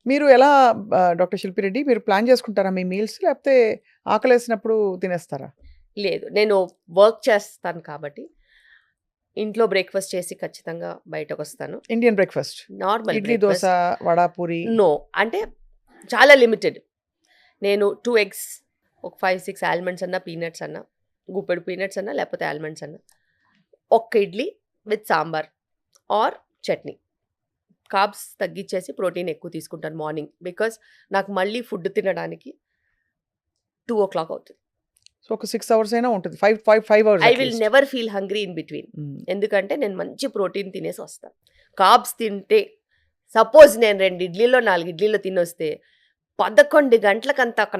మీరు ఎలా డాక్టర్ శిల్పి రెడ్డి మీరు ప్లాన్ చేసుకుంటారా మీ మీల్స్? లేకపోతే ఆకలేసినప్పుడు తినేస్తారా? లేదు. నేను వర్క్ చేస్తాను కాబట్టి, ఇంట్లో బ్రేక్‌ఫాస్ట్ చేసి ఖచ్చితంగా బయటకొస్తాను. Indian breakfast. Normal idli, dosa, breakfast. Vada, puri. No. అంటే చాలా లిమిటెడ్. నేను 2 ఎగ్స్, ఒక 5, 6 ఆల్మండ్స్ అన్నా, పీనట్స్ అన్నా, గుప్పెడు పీనట్స్ అన్నా, లేకపోతే ఆల్మండ్స్ అన్నా, ఒక్క idli with sambar or chutney. Carbs తగ్గిచ్చేసి ప్రోటీన్ ఎక్కువ తీసుకుంటాను మార్నింగ్. బికాజ్ నాకు మళ్ళీ ఫుడ్ తినడానికి 2:00 అవుతుంది. సో, ఒక 6 అవర్స్ అయినా ఉంటుంది. 5 hours I will never feel hungry in between. ఎందుకంటే నేను మంచి ప్రోటీన్ తినేసి వస్తాను. కార్బ్స్ తింటే సపోజ్ నేను 2 ఇడ్లీలో 4 ఇడ్లీలో తినొస్తే 11 గంటలకంతా ఒక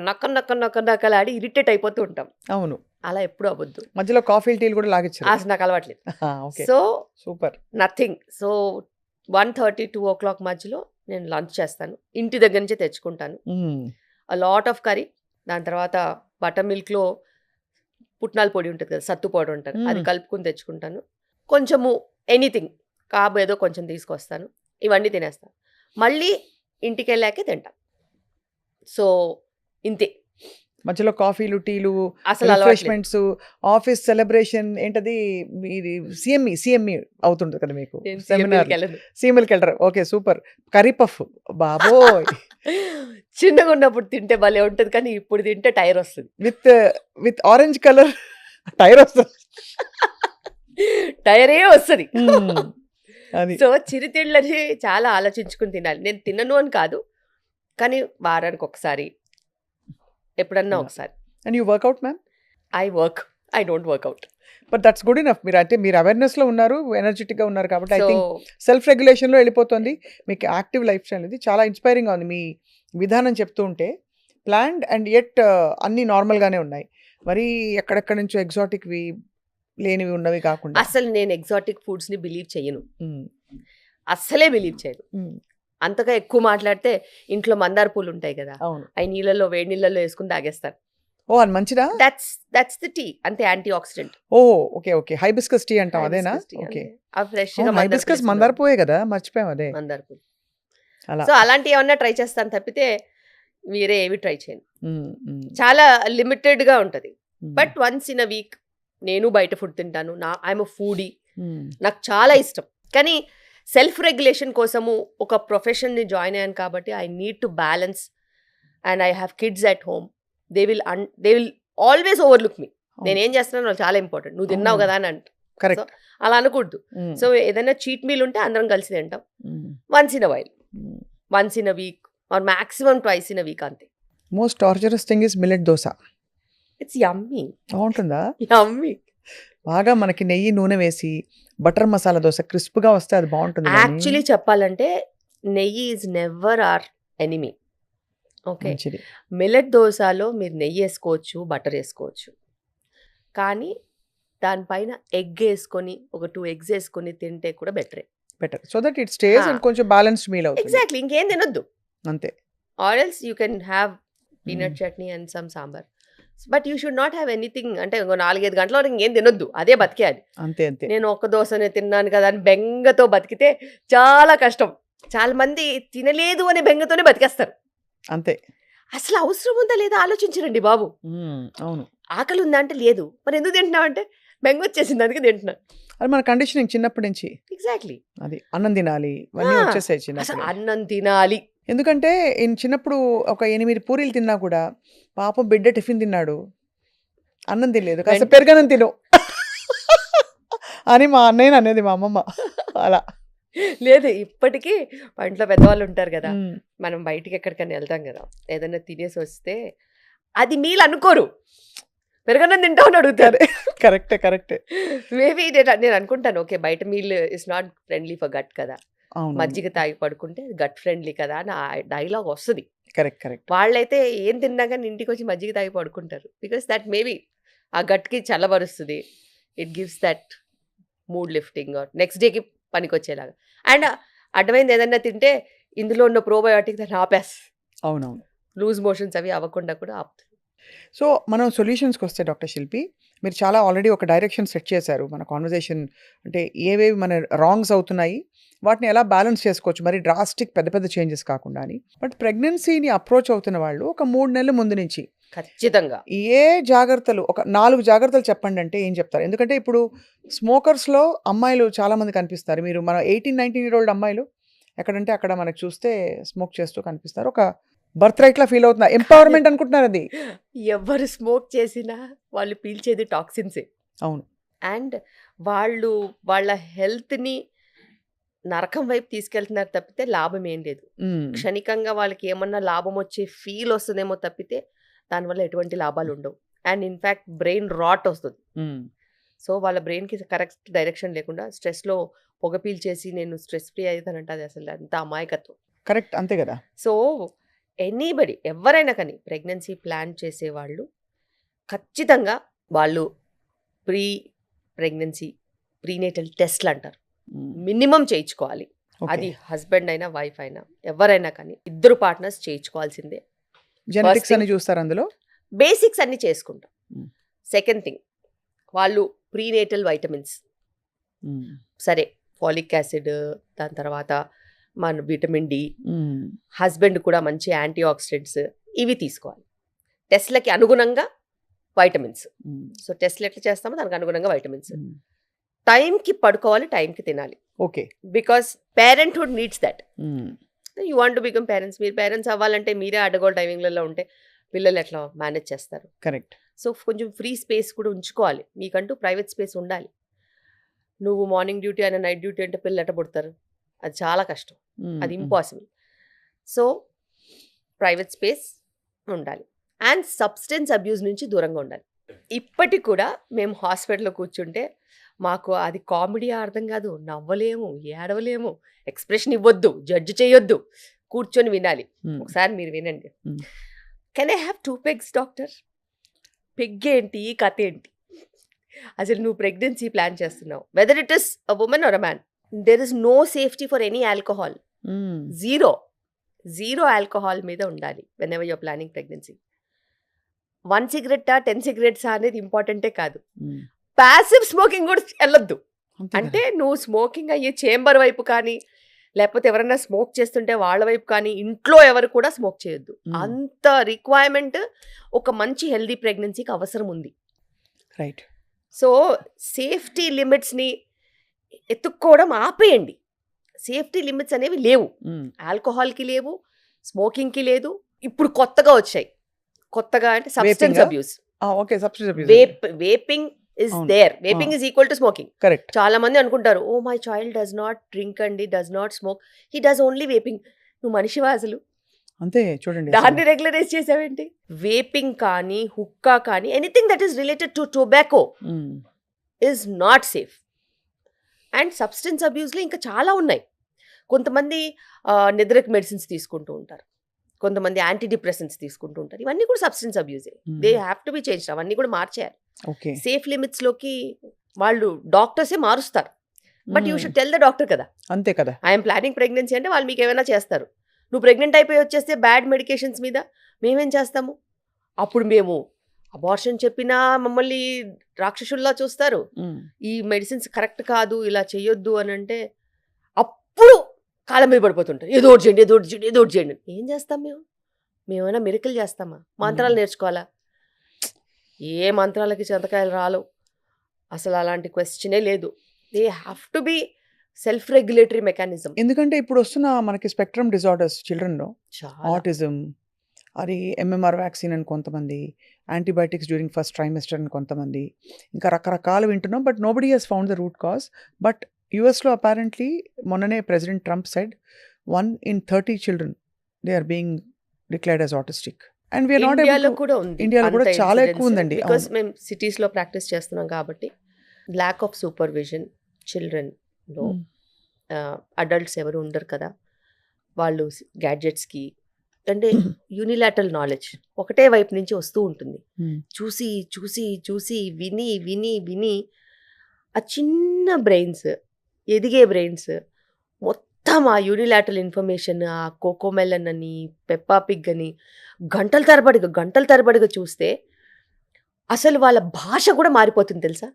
నక్కలాడి ఇరిటేట్ అయిపోతూ ఉంటాం. అవును. అలా ఎప్పుడు అవ్వద్దు. మధ్యలో కాఫీలు, టీలు కూడా లాగిచ్చారు. అసలు నాకు అలవాట్లేదు. Okay. So super. Nothing. So 1:30, 2:00 మధ్యలో నేను లంచ్ చేస్తాను. ఇంటి దగ్గర నుంచే తెచ్చుకుంటాను. Lot of curry. దాని తర్వాత బటర్ మిల్క్‌లో పుట్నాల పొడి ఉంటుంది కదా, సత్తు పౌడర్ ఉంటుంది, అది కలుపుకొని తెచ్చుకుంటాను. కొంచెము ఎనీథింగ్ కార్బ్ ఏదో కొంచెం తీసుకొస్తాను. ఇవన్నీ తినేస్తాను. మళ్ళీ ఇంటికెళ్ళాకే తింటాను. సో ఇంతే. మధ్యలో కాఫీలు, టీలు, అసలు అలవాట్లేదు. రిఫ్రెష్‌మెంట్స్, ఆఫీస్ సెలబ్రేషన్ ఏంటది మీది సీఎంఈ అవుతుంది కదా మీకు నేను సెమినార్. CME కెళ్ళను. సీఎంఎల్‌కెళ్ళరు. Okay, super. కర్రీ పఫ్ బాబోయ్! చిన్నగా ఉన్నప్పుడు తింటే భలే ఉంటుంది, కానీ ఇప్పుడు తింటే టైర్ వస్తుంది. విత్ ఆరెంజ్ కలర్ టైర్ వస్తుంది. టైరే వస్తుంది. అది. సో చిరుతిళ్ళని చాలా ఆలోచించుకుని తినాలి. నేను తినను అని కాదు, కానీ వారానికి ఒకసారి, ఎప్పుడన్నా ఒకసారి. And you workout ma'am? I don't workout. But that's good enough. మీరు అవేర్నెస్‌లో ఉన్నారు, ఎనర్జెటిక్‌గా ఉన్నారు కాబట్టి ఐ సో థింక్ సెల్ఫ్ రెగ్యులేషన్‌లో వెళ్ళిపోతుంది. మీకు యాక్టివ్ లైఫ్ స్టైల్ అనేది చాలా ఇన్స్పైరింగ్‌గా ఉంది. మీ విధానం చెప్తూ ఉంటే ప్లాన్డ్ అండ్ యెట్ అన్నీ నార్మల్‌గానే ఉన్నాయి. మరి ఎక్కడెక్కడి నుంచో ఎగ్జాటిక్‌వి లేనివి ఉన్నవి కాకుండా. అసలు నేను ఎగ్జాటిక్ ఫుడ్స్ని బిలీవ్ చేయను. హ్మ్. అస్సలే బిలీవ్ చేయను. హ్మ్. అంతగా ఎక్కువ మాట్లాడితే ఇంట్లో మందార పూలు ఉంటాయి కదా, అవును. అవి నీళ్ళలో వేడి నీళ్ళలో వేసుకుని తాగేస్తాను. ఓ, అది మంచిదా? That's the tea. అంతే, antioxidant. Okay, okay. Hibiscus tea అంటాం అదేనా? ఓకే. ఫ్రెష్గా హైబిస్కస్ మందార పువ్వే కదా, మర్చిపోయాం అదే. మందార పూలు. అలా. సో అలాంటివి ఏమన్నా ట్రై చేస్తాను తప్పితే వేరే ఏవి ట్రై చేయను. హ్మ్. హ్మ్. చాలా లిమిటెడ్గా ఉంటుంది. హ్మ్. But once in a week నేను బయట ఫుడ్ తింటాను. I'm a foodie. హ్మ్. నాకు చాలా ఇష్టం. కానీ సెల్ఫ్ రెగ్యులేషన్ కోసము ఒక ప్రొఫెషన్ని జాయిన్ అయ్యాను కాబట్టి I need to balance. And I have kids at home. They will always overlook me. నేనేం చేస్తున్నాను నాకు చాలా ఇంపార్టెంట్. నువ్వు తిన్నావు కదా అని అంట. So correct. అలా అనకూడదు. సో ఏదైనా చీట్ మీల్ ఉంటే అందరం కలిసి తింటాం. Once in a while, once in a week or maximum twice in a week, అంతే. Most torturous thing is millet dosa. It's yummy. బాగుంటుందా? యమ్మీ. బాగా మనకి నెయ్యి, నూనె వేసి బటర్ మసాలా దోస క్రిస్ప్గా వస్తే అది బాగుంటుంది. యాక్చువల్లీ చెప్పాలంటే neyyi is never our enemy. Okay. మంచిది. మిల్లెట్ దోసలో మీరు నెయ్యి వేసుకోవచ్చు, బటర్ వేసుకోవచ్చు, కానీ దానిపైన ఎగ్ వేసుకొని ఒక 2 ఎగ్స్ వేసుకొని తింటే కూడా బెటరే. Better so that it stays and కొంచెం బ్యాలెన్స్డ్ మీల్ అవుతుంది. ఎగ్జాక్ట్లీ. ఇంకేం తినొద్దు. అంతే. Or else you can have peanut chutney and some sambar. But you should not have anything. అంటే 4-5 గంటల వరకు ఇంకేం తినొద్దు, అదే బతికేయాలి. అంతే అంతే. నేను ఒక్క దోశనే తిన్నాను కదా అని బెంగతో బతికితే చాలా కష్టం. చాలా మంది తినలేదు అనే బెంగతోనే బతికేస్తారు. అంతే. అసలు అవసరం ఉందా లేదా ఆలోచించరండి బాబు. అవును. ఆకలి ఉందా అంటే లేదు, మరి ఎందుకు తింటున్నావు అంటే బెంగ వచ్చేసింది అందుకే తింటున్నాను. అది మన కండిషనింగ్ చిన్నప్పటి నుంచి. ఎగ్జాక్ట్లీ. అది అన్నం తినాలి ఇవన్నీ వచ్చేసాయి అసలు చిన్నప్పుడు. అన్నం తినాలి. ఎందుకంటే చిన్నప్పుడు ఒక 8 పూరీలు తిన్నా కూడా పాపం బిడ్డ టిఫిన్ తిన్నాడు, అన్నం తినలేదు, కాస్త పెరుగన్నం తిను అని మా అన్నయ్య అనేది మా అమ్మమ్మ. అలా లేదు, ఇప్పటికీ మా ఇంట్లో పెద్దవాళ్ళు ఉంటారు కదా, మనం బయటికి ఎక్కడికైనా వెళ్తాం కదా, ఏదైనా తినేసి వస్తే అది మీల్ అనుకోరు, పెరుగన్నం తింటావు అని అడుగుతారు. కరెక్టే కరెక్టే. మేబీ నేను అనుకుంటాను, ఓకే బయట meal is not friendly for gut కదా, మజ్జిగ తాగి పడుకుంటే గట్ ఫ్రెండ్లీ కదా అని ఆ డైలాగ్ వస్తుంది. Correct correct. వాళ్ళైతే ఏం తిన్నా కానీ ఇంటికి వచ్చి మజ్జిగ తాగి పడుకుంటారు. బికాస్ దట్ మేబీ ఆ గట్కి చల్లబరుస్తుంది. It gives that mood lifting or next డేకి పనికొచ్చేలాగా. అండ్ అడ్డమైంది ఏదన్నా తింటే ఇందులో ఉన్న ప్రోబయోటిక్ దాన్ని ఆపేస్. అవునవును. లూజ్ మోషన్స్ అవి అవ్వకుండా కూడా ఆపుతుంది. సో మనం సొల్యూషన్స్కి వస్తే డాక్టర్ శిల్పి, మీరు చాలా ఆల్రెడీ ఒక డైరెక్షన్ సెట్ చేశారు మన కాన్వర్జేషన్. అంటే ఏవేవి మన రాంగ్స్ అవుతున్నాయి వాటిని ఎలా బ్యాలెన్స్ చేసుకోవచ్చు మరి డ్రాస్టిక్ పెద్ద పెద్ద చేంజెస్ కాకుండా అని. బట్ ప్రెగ్నెన్సీని అప్రోచ్ అవుతున్న వాళ్ళు ఒక 3 నెలల ముందు నుంచి ఖచ్చితంగా ఏ జాగ్రత్తలు ఒక 4 జాగ్రత్తలు చెప్పండి అంటే ఏం చెప్తారు? ఎందుకంటే ఇప్పుడు స్మోకర్స్‌లో అమ్మాయిలు చాలామంది కనిపిస్తారు. మీరు మన 18, 19 ఇయర్ ఓల్డ్ అమ్మాయిలు ఎక్కడంటే అక్కడ మనకు చూస్తే స్మోక్ చేస్తూ కనిపిస్తారు. ఒక బర్త్ రైట్‌లా ఫీల్ అవుతున్నారు. ఎంపవర్‌మెంట్ అనుకుంటున్నారు అది. ఎవరు స్మోక్ చేసినా వాళ్ళు పీల్చేది టాక్సిన్సే. అవును. అండ్ వాళ్ళు వాళ్ళ హెల్త్‌ని నరకం వైపు తీసుకెళ్తున్నారు తప్పితే లాభం ఏం లేదు. హ్మ్. క్షణికంగా వాళ్ళకి ఏమన్నా లాభం వచ్చే ఫీల్ వస్తుందేమో తప్పితే దానివల్ల ఎటువంటి లాభాలు ఉండవు. అండ్ ఇన్‌ఫాక్ట్ బ్రెయిన్ రాట్ వస్తది. హ్మ్. సో, వాళ్ళ బ్రెయిన్‌కి కరెక్ట్ డైరెక్షన్ లేకుండా స్ట్రెస్‌లో పొగ పీల్చేసి నేను స్ట్రెస్ ఫ్రీ అయితానంటే అది అసలు అంత అమాయకత్వం. కరెక్ట్. అంతే గదా! సో, ఎనీబడీ ఎవ్వరైనా కానీ ప్రెగ్నెన్సీ ప్లాన్ చేసేవాళ్ళు ఖచ్చితంగా వాళ్ళు ప్రీ ప్రెగ్నెన్సీ ప్రీనేటల్ టెస్ట్‌లంటారు. హ్మ్. మినిమమ్ చేయించుకోవాలి. ఓకే. అది హస్బెండ్ అయినా, వైఫ్ అయినా ఎవరైనా కానీ ఇద్దరు పార్ట్నర్స్ చేయించుకోవాల్సిందే. జెనెటిక్స్ thing- అని చూస్తారు అందులో? బేసిక్స్ అన్నీ చేసుకుంటాం. హ్మ్. సెకండ్ థింగ్ వాళ్ళు ప్రీనేటల్ వైటమిన్స్ హ్మ్. సరే ఫాలిక్ యాసిడ్, దాని తర్వాత మన విటమిన్ డి, హ్మ్. హస్బెండ్ కూడా మంచి యాంటీ ఆక్సిడెంట్స్ ఇవి తీసుకోవాలి. టెస్ట్‌లకి అనుగుణంగా వైటమిన్స్. హ్మ్. సో, టెస్ట్‌లు ఎట్లా చేస్తామో దానికి అనుగుణంగా వైటమిన్స్. హ్మ్. టైంకి పడుకోవాలి, టైంకి తినాలి. Okay. Because parenthood needs that. Hmm. You want to become parents. మీరు పేరెంట్స్ అవ్వాలంటే మీరే అడ్డగోలు టైమింగ్‌లలో ఉంటే పిల్లలు ఎట్లా మేనేజ్ చేస్తారు? కరెక్ట్. సో, కొంచెం ఫ్రీ స్పేస్ కూడా ఉంచుకోవాలి. మీకంటూ ప్రైవేట్ స్పేస్ ఉండాలి. నువ్వు మార్నింగ్ డ్యూటీ అయినా నైట్ డ్యూటీ అంటే పిల్లలు ఎట్ట పుడతారు? అది చాలా కష్టం. హ్మ్. అది హ్మ్. ఇంపాసిబుల్. సో, ప్రైవేట్ స్పేస్ ఉండాలి. అండ్ సబ్స్టెన్స్ అబ్యూస్ నుంచి దూరంగా ఉండాలి. ఇప్పటికి కూడా మేము హాస్పిటల్‌లో కూర్చుంటే మాకు అది కామెడీయా అర్థం కాదు. నవ్వలేము, ఏడవలేము, ఎక్స్‌ప్రెషన్ ఇవ్వొద్దు, జడ్జ్ చేయొద్దు. కూర్చొని వినాలి. హ్మ్. ఒకసారి మీరు వినండి. Hmm. Can I have 2 pegs doctor? Peg ఏంటి? కథ ఏంటి? అసలు నువ్వు ప్రెగ్నెన్సీ ప్లాన్ చేస్తున్నావు. Whether it is a woman or a man. There is no safety for any alcohol. Hmm. Zero alcohol మీద ఉండాలి వెనెవర్ యూర్ ప్లానింగ్ ప్రెగ్నెన్సీ. 1 సిగరెట్టా 10 సిగరెట్సా అనేది ఇంపార్టెంటే కాదు. హ్మ్. ప్యాసివ్ స్మోకింగ్ కూడా వెళ్ళొద్దు. అంతే అంటే కదా! నువ్వు స్మోకింగ్ అయ్యే చేంబర్ వైపు కానీ, లేకపోతే ఎవరైనా స్మోక్ చేస్తుంటే వాళ్ళ వైపు కానీ, ఇంట్లో ఎవరు కూడా స్మోక్ చేయొద్దు. హ్మ్. అంత రిక్వైర్మెంట్ ఒక మంచి హెల్తీ ప్రెగ్నెన్సీకి అవసరం ఉంది. రైట్. సో, సేఫ్టీ లిమిట్స్‌ని ఎతుక్కోవడం ఆపేయండి. సేఫ్టీ లిమిట్స్ అనేవి లేవు. హ్మ్. ఆల్కహాల్‌కి లేవు, స్మోకింగ్‌కి లేదు. ఇప్పుడు కొత్తగా వచ్చాయి. కొత్తగా అంటే సబ్స్టెన్స్ వేపింగా? అబ్యూస్. ఆ! Okay. Substitute abuse. Vaping is అవును. There. Vaping is equal to smoking. Correct. చాలా మంది అనుకుంటారు, oh my child does not drink అండి, does not smoke, he does only vaping. నువ్వు మనిషివా అసలు? అంతే చూడండి అసలు. దాన్ని రెగ్యులరైజ్ చేసావేంటి? వేపింగ్ కానీ, హుక్కా కానీ, anything that is related to tobacco hmm. Is not safe. And substance అబ్యూస్‌లో ఇంకా చాలా ఉన్నాయి. కొంతమంది నిద్రకు మెడిసిన్స్ తీసుకుంటూ ఉంటారు. కొంతమంది యాంటీ డిప్రెసెంట్స్ తీసుకుంటూ ఉంటారు. ఇవన్నీ కూడా సబ్స్టెన్స్ అబ్యూసే. దే హ్మ్. Have to be changed. అవన్నీ కూడా మార్చేయాలి. ఓకే. సేఫ్ లిమిట్స్‌లోకి వాళ్ళు డాక్టర్సే మారుస్తారు. బట్ యూ హ్మ్. షుడ్ టెల్ ద డాక్టర్ కదా! అంతే కదా! ఐఎమ్ ప్లానింగ్ ప్రెగ్నెన్సీ అంటే వాళ్ళు మీకేమైనా చేస్తారు. నువ్వు ప్రెగ్నెంట్ అయిపోయి వచ్చేస్తే బ్యాడ్ మెడికేషన్స్ మీద మేమేం చేస్తాము? అప్పుడు మేము అబార్షన్ చెప్పినా మమ్మల్ని రాక్షసుల్లా చూస్తారు. హ్మ్. ఈ మెడిసిన్స్ కరెక్ట్ కాదు, ఇలా చేయొద్దు అనంటే అప్పుడు కాళ్ళ మీద పడిపోతుంటారు. ఏదో ఒకటి చేయండి, ఏదో ఒకటి చేయండి, ఏదో ఒకటి చేయండి. ఏం చేస్తాం మేము? మేమేమైనా మిరకిల్ చేస్తామా? మంత్రాలు నేర్చుకోవాలా? ఏ మంత్రాలకి చింతకాయలు రాలవు. అసలు అలాంటి క్వెషనే లేదు. They have to be self regulatory mechanism. ఎందుకంటే ఇప్పుడు వస్తున్న మనకి స్పెక్ట్రమ్ డిజార్డర్స్ చిల్డ్రన్‌లో చాలా. ఆటిజం, అది ఎంఎంఆర్ వ్యాక్సిన్ అని కొంతమంది, యాంటీబయాటిక్స్ డ్యూరింగ్ ఫస్ట్ ట్రైమెస్టర్ అని కొంతమంది, ఇంకా రకరకాలు వింటున్నాం. But nobody has found the root cause. But యూఎస్‌లో అపారెంట్లీ మొన్ననే president Trump said 1 in 30 children they are being declared as autistic. And we are not able ఇండియాలో టు. కూడా ఉంది. ఇండియాలో కూడా అంత చాలా ఇన్సిడెన్స్. ఎక్కువ ఉందండి. బికాస్ అవును. మేము సిటీస్‌లో ప్రాక్టీస్ చేస్తున్నాం కాబట్టి ల్యాక్ ఆఫ్ సూపర్విజన్ చిల్డ్రన్‌లో. హ్మ్. అడల్ట్స్ ఎవరు ఉండరు కదా! వాళ్ళు గ్యాడ్జెట్స్‌కి అంటే యూనిలాటరల్ నాలెడ్జ్ ఒకటే వైపు నుంచి వస్తూ ఉంటుంది. హ్మ్. చూసి, చూసి, చూసి, విని, విని, విని ఆ చిన్న బ్రెయిన్స్, ఎదిగే బ్రెయిన్స్ మొత్తం ఆ యూనిలాటరల్ ఇన్ఫర్మేషన్, ఆ కోకోమెలన్ అని, పెప్పా పిగ్ అని గంటల తరబడిగా చూస్తే అసలు వాళ్ళ భాష కూడా మారిపోతుంది తెలుసా?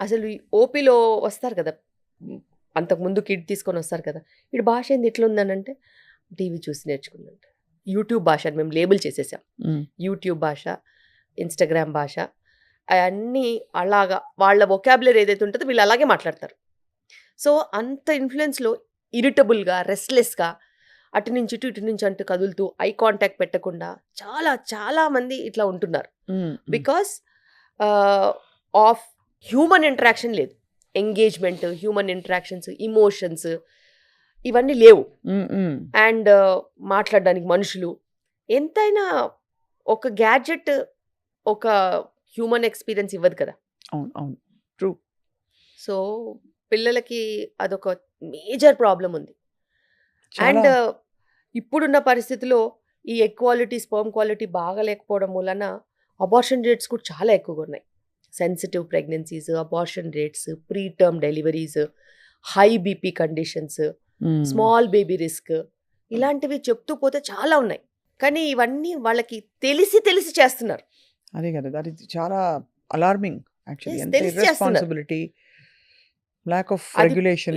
అసలు ఈ ఓపీలో వస్తారు కదా! అంతకుముందు కిడ్ తీసుకొని వస్తారు కదా, వీడి భాష ఏంది ఇట్లా ఉందనంటే టీవీ చూసి నేర్చుకుందంట. యూట్యూబ్ భాష అని మేము లేబుల్ చేసేసాం. యూట్యూబ్ భాష, ఇన్స్టాగ్రామ్ భాష, అవన్నీ అలాగా వాళ్ళ వొకాబులరీ ఏదైతే ఉంటుందో వీళ్ళు అలాగే మాట్లాడతారు. సో అంత ఇన్ఫ్లుయెన్స్లో ఇరిటబుల్గా, రెస్ట్లెస్గా అటు నుంచి ఇటు నుంచి అంటూ కదులుతూ ఐ కాంటాక్ట్ పెట్టకుండా చాలా చాలా మంది ఇట్లా ఉంటున్నారు. బికాస్ ఆఫ్ హ్యూమన్ ఇంటరాక్షన్ లేదు, ఎంగేజ్మెంట్, హ్యూమన్ ఇంటరాక్షన్స్, ఇమోషన్స్ ఇవన్నీ లేవు. అండ్ మాట్లాడడానికి మనుషులు, ఎంతైనా ఒక గ్యాడ్జెట్ ఒక హ్యూమన్ ఎక్స్పీరియన్స్ ఇవ్వదు కదా. అవును అవును ట్రూ. సో పిల్లలకి అదొక మేజర్ ప్రాబ్లం ఉంది. అండ్ ఇప్పుడున్న పరిస్థితిలో ఈ ఎగ్ క్వాలిటీ, స్పర్మ్ క్వాలిటీ బాగా లేకపోవడం వలన అబార్షన్ రేట్స్ కూడా చాలా ఎక్కువగా ఉన్నాయి. Sensitive pregnancies, abortion rates, pre term deliveries, high BP conditions, small baby risk, ఇలాంటివి చెప్తూ పోతే చాలా ఉన్నాయి. కానీ ఇవన్నీ వాళ్ళకి తెలిసి చేస్తున్నారు. అదే కదా, అది చాలా అలార్మింగ్ యాక్చువల్లీ. Yes, ఎంత తెలిసి చేస్తున్నారు. ఇర్రెస్పాన్సిబిలిటీ, ల్యాక్ ఆఫ్ అది రెగ్యులేషన్.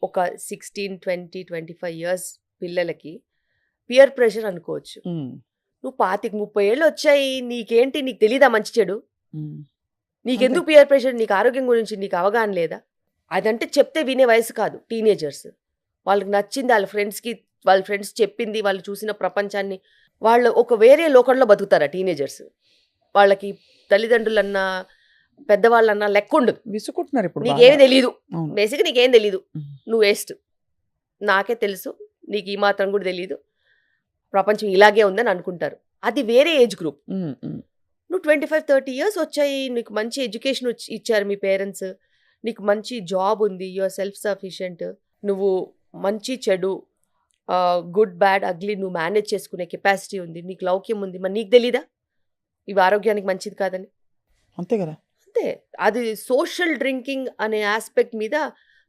ఒక 16, 20, 25 ఇయర్స్ పిల్లలకి పియర్ ప్రెషర్ అనుకోవచ్చు. నువ్వు 25, 30 ఏళ్ళు వచ్చాయి, నీకేంటి, నీకు తెలీదా మంచి చెడు, నీకెందుకు పియర్ ప్రెషర్, నీకు ఆరోగ్యం గురించి నీకు అవగాహన లేదా? అదంటే చెప్తే వినే వయసు కాదు. టీనేజర్స్ వాళ్ళకి నచ్చింది, వాళ్ళ ఫ్రెండ్స్ చెప్పింది, వాళ్ళు చూసిన ప్రపంచాన్ని, వాళ్ళు ఒక వేరే లోకంలో బతుకుతారా టీనేజర్స్? వాళ్ళకి తల్లిదండ్రులన్నా పెద్దవాళ్ళన్నా లెక్క ఉండదు. విసుకుంటున్నారు ఇప్పుడు. నీకేమీ తెలీదు, అవును. బేసిక్గా నీకేం తెలీదు, నువ్వు వేస్ట్, నాకే తెలుసు, నీకు ఈ మాత్రం కూడా తెలీదు, ప్రపంచం ఇలాగే ఉందని అనుకుంటారు. అది వేరే ఏజ్ గ్రూప్. నువ్వు 25, 30 ఇయర్స్ వచ్చాయి, నీకు మంచి ఎడ్యుకేషన్ ఇచ్చారు మీ పేరెంట్స్, నీకు మంచి జాబ్ ఉంది, యువర్ సెల్ఫ్ సఫిషియెంట్, నువ్వు మంచి చెడు, గుడ్ బ్యాడ్ అగ్లీ నువ్వు మేనేజ్ చేసుకునే కెపాసిటీ ఉంది, నీకు లౌక్యం ఉంది, మరి నీకు తెలీదా ఇవి ఆరోగ్యానికి మంచిది కాదని? అంతే కదా. అంతే. అది సోషల్ డ్రింకింగ్ అనే ఆస్పెక్ట్ మీద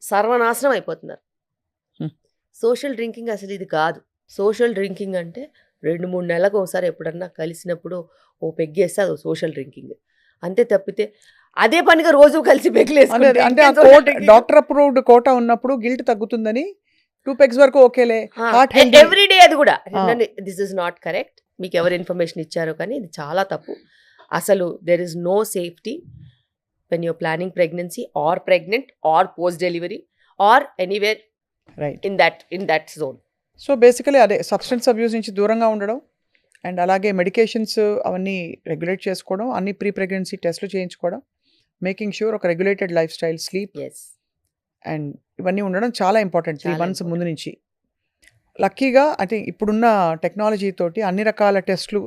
సర్వనాశనం అయిపోతున్నారు. సోషల్ డ్రింకింగ్ అసలు ఇది కాదు. సోషల్ డ్రింకింగ్ అంటే 2-3 నెలలకు ఒకసారి ఎప్పుడన్నా కలిసినప్పుడు ఓ పెగ్గేస్తే అది సోషల్ డ్రింకింగ్, అంతే. తప్పితే అదే పనిగా రోజు కలిసి అంటే డాక్టర్ అప్రూవ్డ్ కోటా ఉన్నప్పుడు గిల్ట్ తగ్గుతుందని 2 పెగ్స్ వరకు ఓకేలే. ఎవ్రీడే అది కూడా దిస్ ఇస్ నాట్ కరెక్ట్. మీకు ఎవరు ఇన్ఫర్మేషన్ ఇచ్చారో కానీ ఇది చాలా తప్పు. అసలు there is no safety when your planning pregnancy or pregnant or post delivery or anywhere right in that zone. So basically అదే సబ్స్టెన్స్ అబ్యూస్ నుంచి దూరంగా ఉండడం, అండ్ అలాగే మెడికేషన్స్ అవన్నీ రెగ్యులేట్ చేసుకోవడం, అన్ని ప్రీ ప్రెగ్నెన్సీ టెస్ట్లు చేయించుకోవడం, మేకింగ్ ష్యూర్ ఒక regulated life style, sleep and ఇవన్నీ ఉండడం చాలా ఇంపార్టెంట్ 3 months ముందు నుంచి. లక్కీగా అంటే ఇప్పుడున్న టెక్నాలజీ తోటి అన్ని రకాల టెస్ట్లు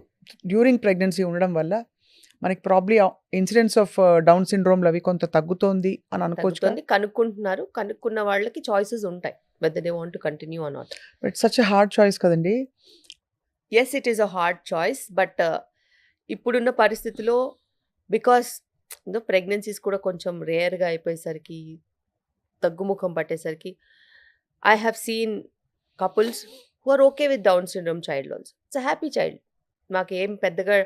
డ్యూరింగ్ ప్రెగ్నెన్సీ ఉండడం వల్ల మనకి ప్రాబ్లీ ఇన్సిడెన్స్ ఆఫ్ డౌన్ సిండ్రోమ్లు అవి కొంత తగ్గుతోంది అని అనుకోవచ్చు. కనుక్కుంటున్నారు, కనుక్కున్న వాళ్ళకి చాయిసెస్ ఉంటాయి whether they want to continue or not. It's such a hard choice కదండి. Yes, it is a hard choice, but ఇప్పుడున్న పరిస్థితిలో బికాస్ ప్రెగ్నెన్సీస్ కూడా కొంచెం రేర్గా అయిపోయేసరికి, తగ్గుముఖం పట్టేసరికి, I have seen couples who are okay with Down syndrome child also. It's a happy child, మాకేం పెద్దగా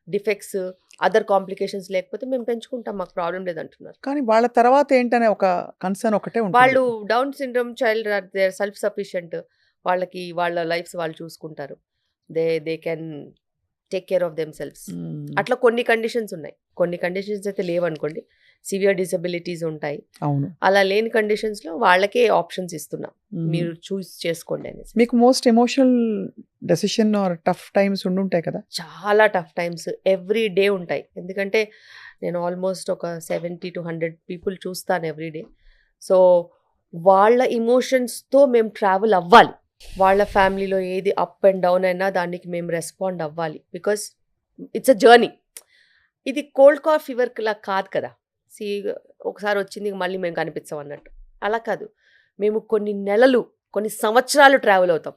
డిఫెక్ట్స్, అదర్ కాంప్లికేషన్స్ లేకపోతే మేము పెంచుకుంటాం, మాకు ప్రాబ్లం లేదంటున్నారు. కానీ వాళ్ళ తర్వాత ఏంటనే ఒక కన్సర్న్ ఒకటే ఉంటుంది. వాళ్ళు down syndrome child or they are self sufficient, వాళ్ళకి వాళ్ళ లైఫ్స్ వాళ్ళు చూసుకుంటారు, they can take care of them selfs. అట్లా కొన్ని కండిషన్స్ ఉన్నాయి. కొన్ని కండిషన్స్ అయితే లేవనుకోండి, సివియర్ డిసబిలిటీస్ ఉంటాయి. అవును. అలా లేని కండిషన్స్లో వాళ్ళకే ఆప్షన్స్ ఇస్తున్నాం, మీరు చూస్ చేసుకోండి అనేసి. మీకు most emotional decision or tough times ఉండుంటాయి కదా? చాలా టఫ్ టైమ్స్ ఎవ్రీ డే ఉంటాయి. ఎందుకంటే నేను ఆల్మోస్ట్ ఒక 70 to 100 పీపుల్ చూస్తాను ఎవ్రీ డే. సో వాళ్ళ ఇమోషన్స్తో మేము ట్రావెల్ అవ్వాలి. వాళ్ళ ఫ్యామిలీలో ఏది అప్ అండ్ డౌన్ అయినా దానికి మేము రెస్పాండ్ అవ్వాలి. Because it's a journey. ఇది కోల్డ్ కాఫ్ ఫీవర్ లా కాదు కదా, ఒకసారి వచ్చింది మళ్ళీ మేము కనిపించాం అన్నట్టు. అలా కాదు, మేము కొన్ని నెలలు, కొన్ని సంవత్సరాలు ట్రావెల్ అవుతాం.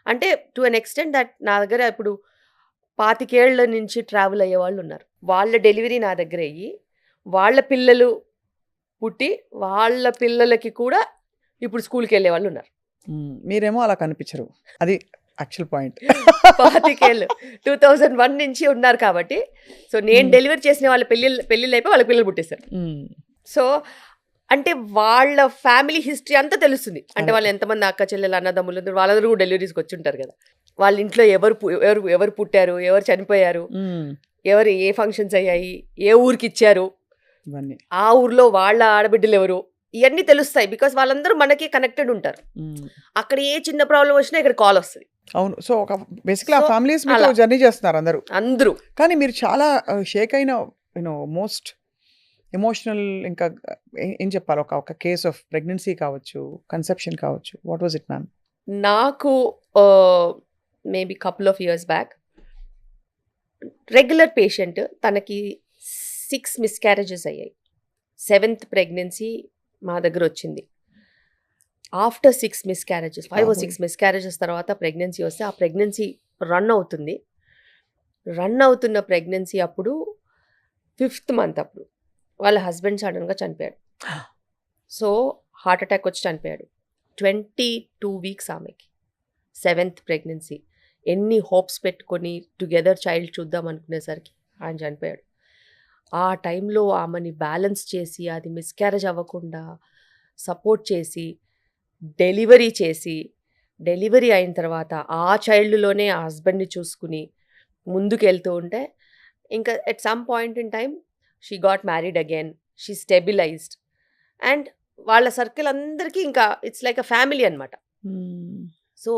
అంటే టు అన్ ఎక్స్టెంట్ దట్ నా దగ్గర ఇప్పుడు 25 ఏళ్ల నుంచి ట్రావెల్ అయ్యే వాళ్ళు ఉన్నారు. వాళ్ళ డెలివరీ నా దగ్గర అయ్యి, వాళ్ళ పిల్లలు పుట్టి, వాళ్ళ పిల్లలకి కూడా ఇప్పుడు స్కూల్కి వెళ్ళే వాళ్ళు ఉన్నారు. మీరేమో అలా కనిపించరు, అది యాక్చువల్ పాయింట్. 25 ఏళ్ళు 2001 నుంచి ఉన్నారు కాబట్టి. సో నేను డెలివరీ చేసిన వాళ్ళ పెళ్ళిళ్ళు అయిపోయి వాళ్ళ పిల్లలు పుట్టేశారు. సో అంటే వాళ్ళ ఫ్యామిలీ హిస్టరీ అంతా తెలుస్తుంది. అంటే అదే. వాళ్ళు ఎంతమంది అక్క చెల్లెలు, అన్నదమ్ములు ఉన్నారు, వాళ్ళందరూ కూడా డెలివరీస్‌కి వచ్చుంటారు కదా! వాళ్ళ ఇంట్లో ఎవరు పుట్టారు, ఎవరు చనిపోయారు, ఎవరు ఏ ఫంక్షన్స్ అయ్యాయి, ఏ ఊరికిచ్చారు, ఇవన్నీ. ఆ ఊర్లో వాళ్ళ ఆడబిడ్డలు ఎవరు, ఇవన్నీ తెలుస్తాయి. బికాస్ వాళ్ళందరూ మనకి కనెక్టెడ్ ఉంటారు. అక్కడ ఏ చిన్న ప్రాబ్లం వచ్చినా ఇక్కడ కాల్ వస్తుంది. అవును. సో, ఒక బేసికల్లీ ఆ సో ఫ్యామిలీస్ మీతో అలా జర్నీ చేస్తున్నారు అందరూ. అందరూ కానీ మీరు చాలా షేక్ అయిన మోస్ట్ ఎమోషనల్ ఇంకా ఏం చెప్పాలి? ఒక కేస్ ఆఫ్ ప్రెగ్నెన్సీ కావచ్చు, కన్సెప్షన్ కావచ్చు. What was it ma'am? నాకు maybe couple of years back regular patient, తనకి 6 మిస్‌క్యారేజెస్ అయ్యాయి. 7th ప్రెగ్నెన్సీ మా దగ్గర వచ్చింది. ఆఫ్టర్ 6 మిస్‌క్యారేజెస్ 5 or 6 మిస్‌క్యారేజెస్ తర్వాత ప్రెగ్నెన్సీ వస్తే, ఆ ప్రెగ్నెన్సీ రన్ అవుతుంది. రన్ అవుతున్న ప్రెగ్నెన్సీ అప్పుడు 5th మంత్ అప్పుడు వాళ్ళ హస్బెండ్ సడన్‌గా చనిపోయాడు. సో, హార్ట్ అటాక్ వచ్చి చనిపోయాడు. 22 వీక్స్ ఆమెకి. 7th pregnancy. ఎన్ని హోప్స్ పెట్టుకొని టుగెదర్ చైల్డ్ చూద్దాం అనుకునేసరికి ఆయన చనిపోయాడు. ఆ టైంలో ఆమెని బ్యాలెన్స్ చేసి, అది మిస్‌క్యారేజ్ అవ్వకుండా సపోర్ట్ చేసి, డెలివరీ చేసి, డెలివరీ అయిన తర్వాత ఆ చైల్డ్‌లోనే ఆ హస్బెండ్‌ని చూసుకుని ముందుకెళ్తూ ఉంటే, ఇంకా at some point in time she got married again. She stabilised. And వాళ్ళ సర్కిల్ అందరికీ ఇంకా ఇట్స్ లైక్ అ ఫ్యామిలీ అనమాట. సో,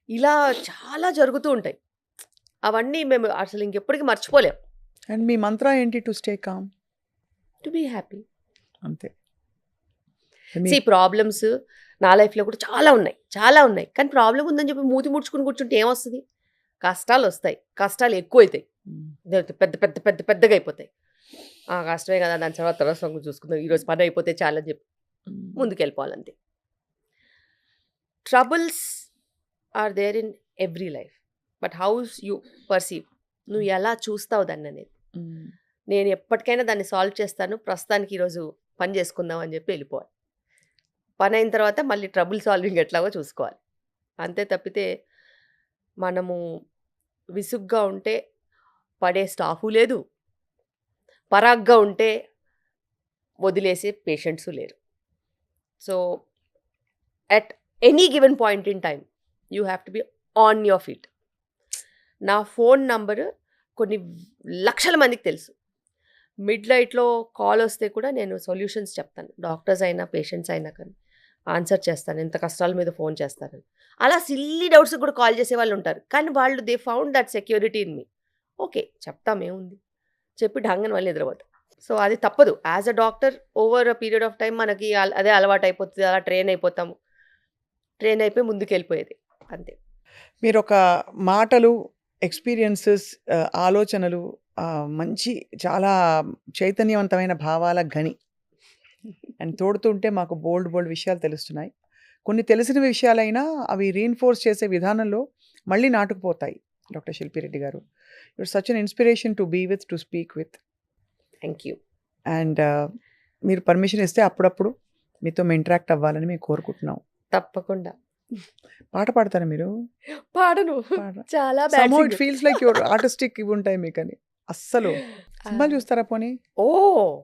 ఇలా చాలా జరుగుతూ ఉంటాయి. అవన్నీ మేము అసలు ఇంకెప్పటికి మర్చిపోలేం. అండ్ మీ మంత్ర ఏంటి to stay calm? To be happy. అంతే. సీ ప్రాబ్లమ్స్ నా లైఫ్‌లో కూడా చాలా ఉన్నాయి. చాలా ఉన్నాయి. కానీ ప్రాబ్లమ్ ఉందని చెప్పి మూతి ముడుచుకొని కూర్చుంటే ఏమొస్తది? కష్టాలు వస్తాయి. కష్టాలు ఎక్కువైతాయి. పెద్ద పెద్ద పెద్ద పెద్దగా అయిపోతాయి. ఆ! కష్టమే కదా! దాని తర్వాత సంగతి చూసుకుందాం. ఈరోజు పని అయిపోతే చాలని చెప్పి ముందుకెళ్ళిపోవాలంతే. Troubles are there in every life. But how's you perceive, నువ్వు ఎలా చూస్తావు దాన్ని అనేది. నేను ఎప్పటికైనా దాన్ని సాల్వ్ చేస్తాను. ప్రస్తుతానికి ఈరోజు పని చేసుకుందాం అని చెప్పి వెళ్ళిపోవాలి. పని అయిన తర్వాత మళ్ళీ ట్రబుల్ సాల్వింగ్ ఎట్లాగో చూసుకోవాలి. అంతే తప్పితే మనము విసుగ్గా ఉంటే పడే స్టాఫు లేదు. పరాగ్గా ఉంటే వదిలేసే పేషెంట్సు లేరు. So, at any given point in time you have to be on your feet. నా ఫోన్ నంబరు కొన్ని లక్షల మందికి తెలుసు. మిడ్ నైట్‌లో కాల్ వస్తే కూడా నేను సొల్యూషన్స్ చెప్తాను. డాక్టర్స్ అయినా, పేషెంట్స్ అయినా కానీ ఆన్సర్ చేస్తాను. ఎంత కష్టాల మీద ఫోన్ చేస్తానని. అలా సిల్లీ డౌట్స్‌కి కూడా కాల్ చేసేవాళ్ళు ఉంటారు. కానీ వాళ్ళు they found that security in me. Okay. చెప్తాం ఏముంది. చెప్పి ఢంగని మళ్ళీ నిద్రపోతాం. సో, అది తప్పదు. As a doctor over a period of time మనకి అదే అలవాటయిపోతది. అలా ట్రైన్ అయిపోతాము. ట్రైన్ అయిపోయి ముందుకెళ్ళిపోయేది. అంతే. మీరొక మాటలు, ఎక్స్‌పీరియన్సెస్, ఆలోచనలు, మంచి చాలా చైతన్యవంతమైన భావాల గని. అండ్ తోడుతుంటే మాకు బోలెడు విషయాలు తెలుస్తున్నాయి. కొన్ని తెలిసిన విషయాలైనా అవి రీఇన్ఫోర్స్ చేసే విధానంలో మళ్ళీ నాటుకుపోతాయి. డాక్టర్ శిల్పి రెడ్డి గారు. You are such an inspiration to be with, to speak with. Thank you. And మీరు పర్మిషన్ ఇస్తే అప్పుడప్పుడు మీతో మేము ఇంటరాక్ట్ అవ్వాలని మేము కోరుకుంటున్నాం. తప్పకుండా. పాట పాడతారా మీరు? పాడను. పాడరా? చాలా bad somehow it singer. Feels like your artistic ఇవి ఉంటాయి మీకని. అస్సలు. సినిమాలు చూస్తారా పోనీ? ఓహ్!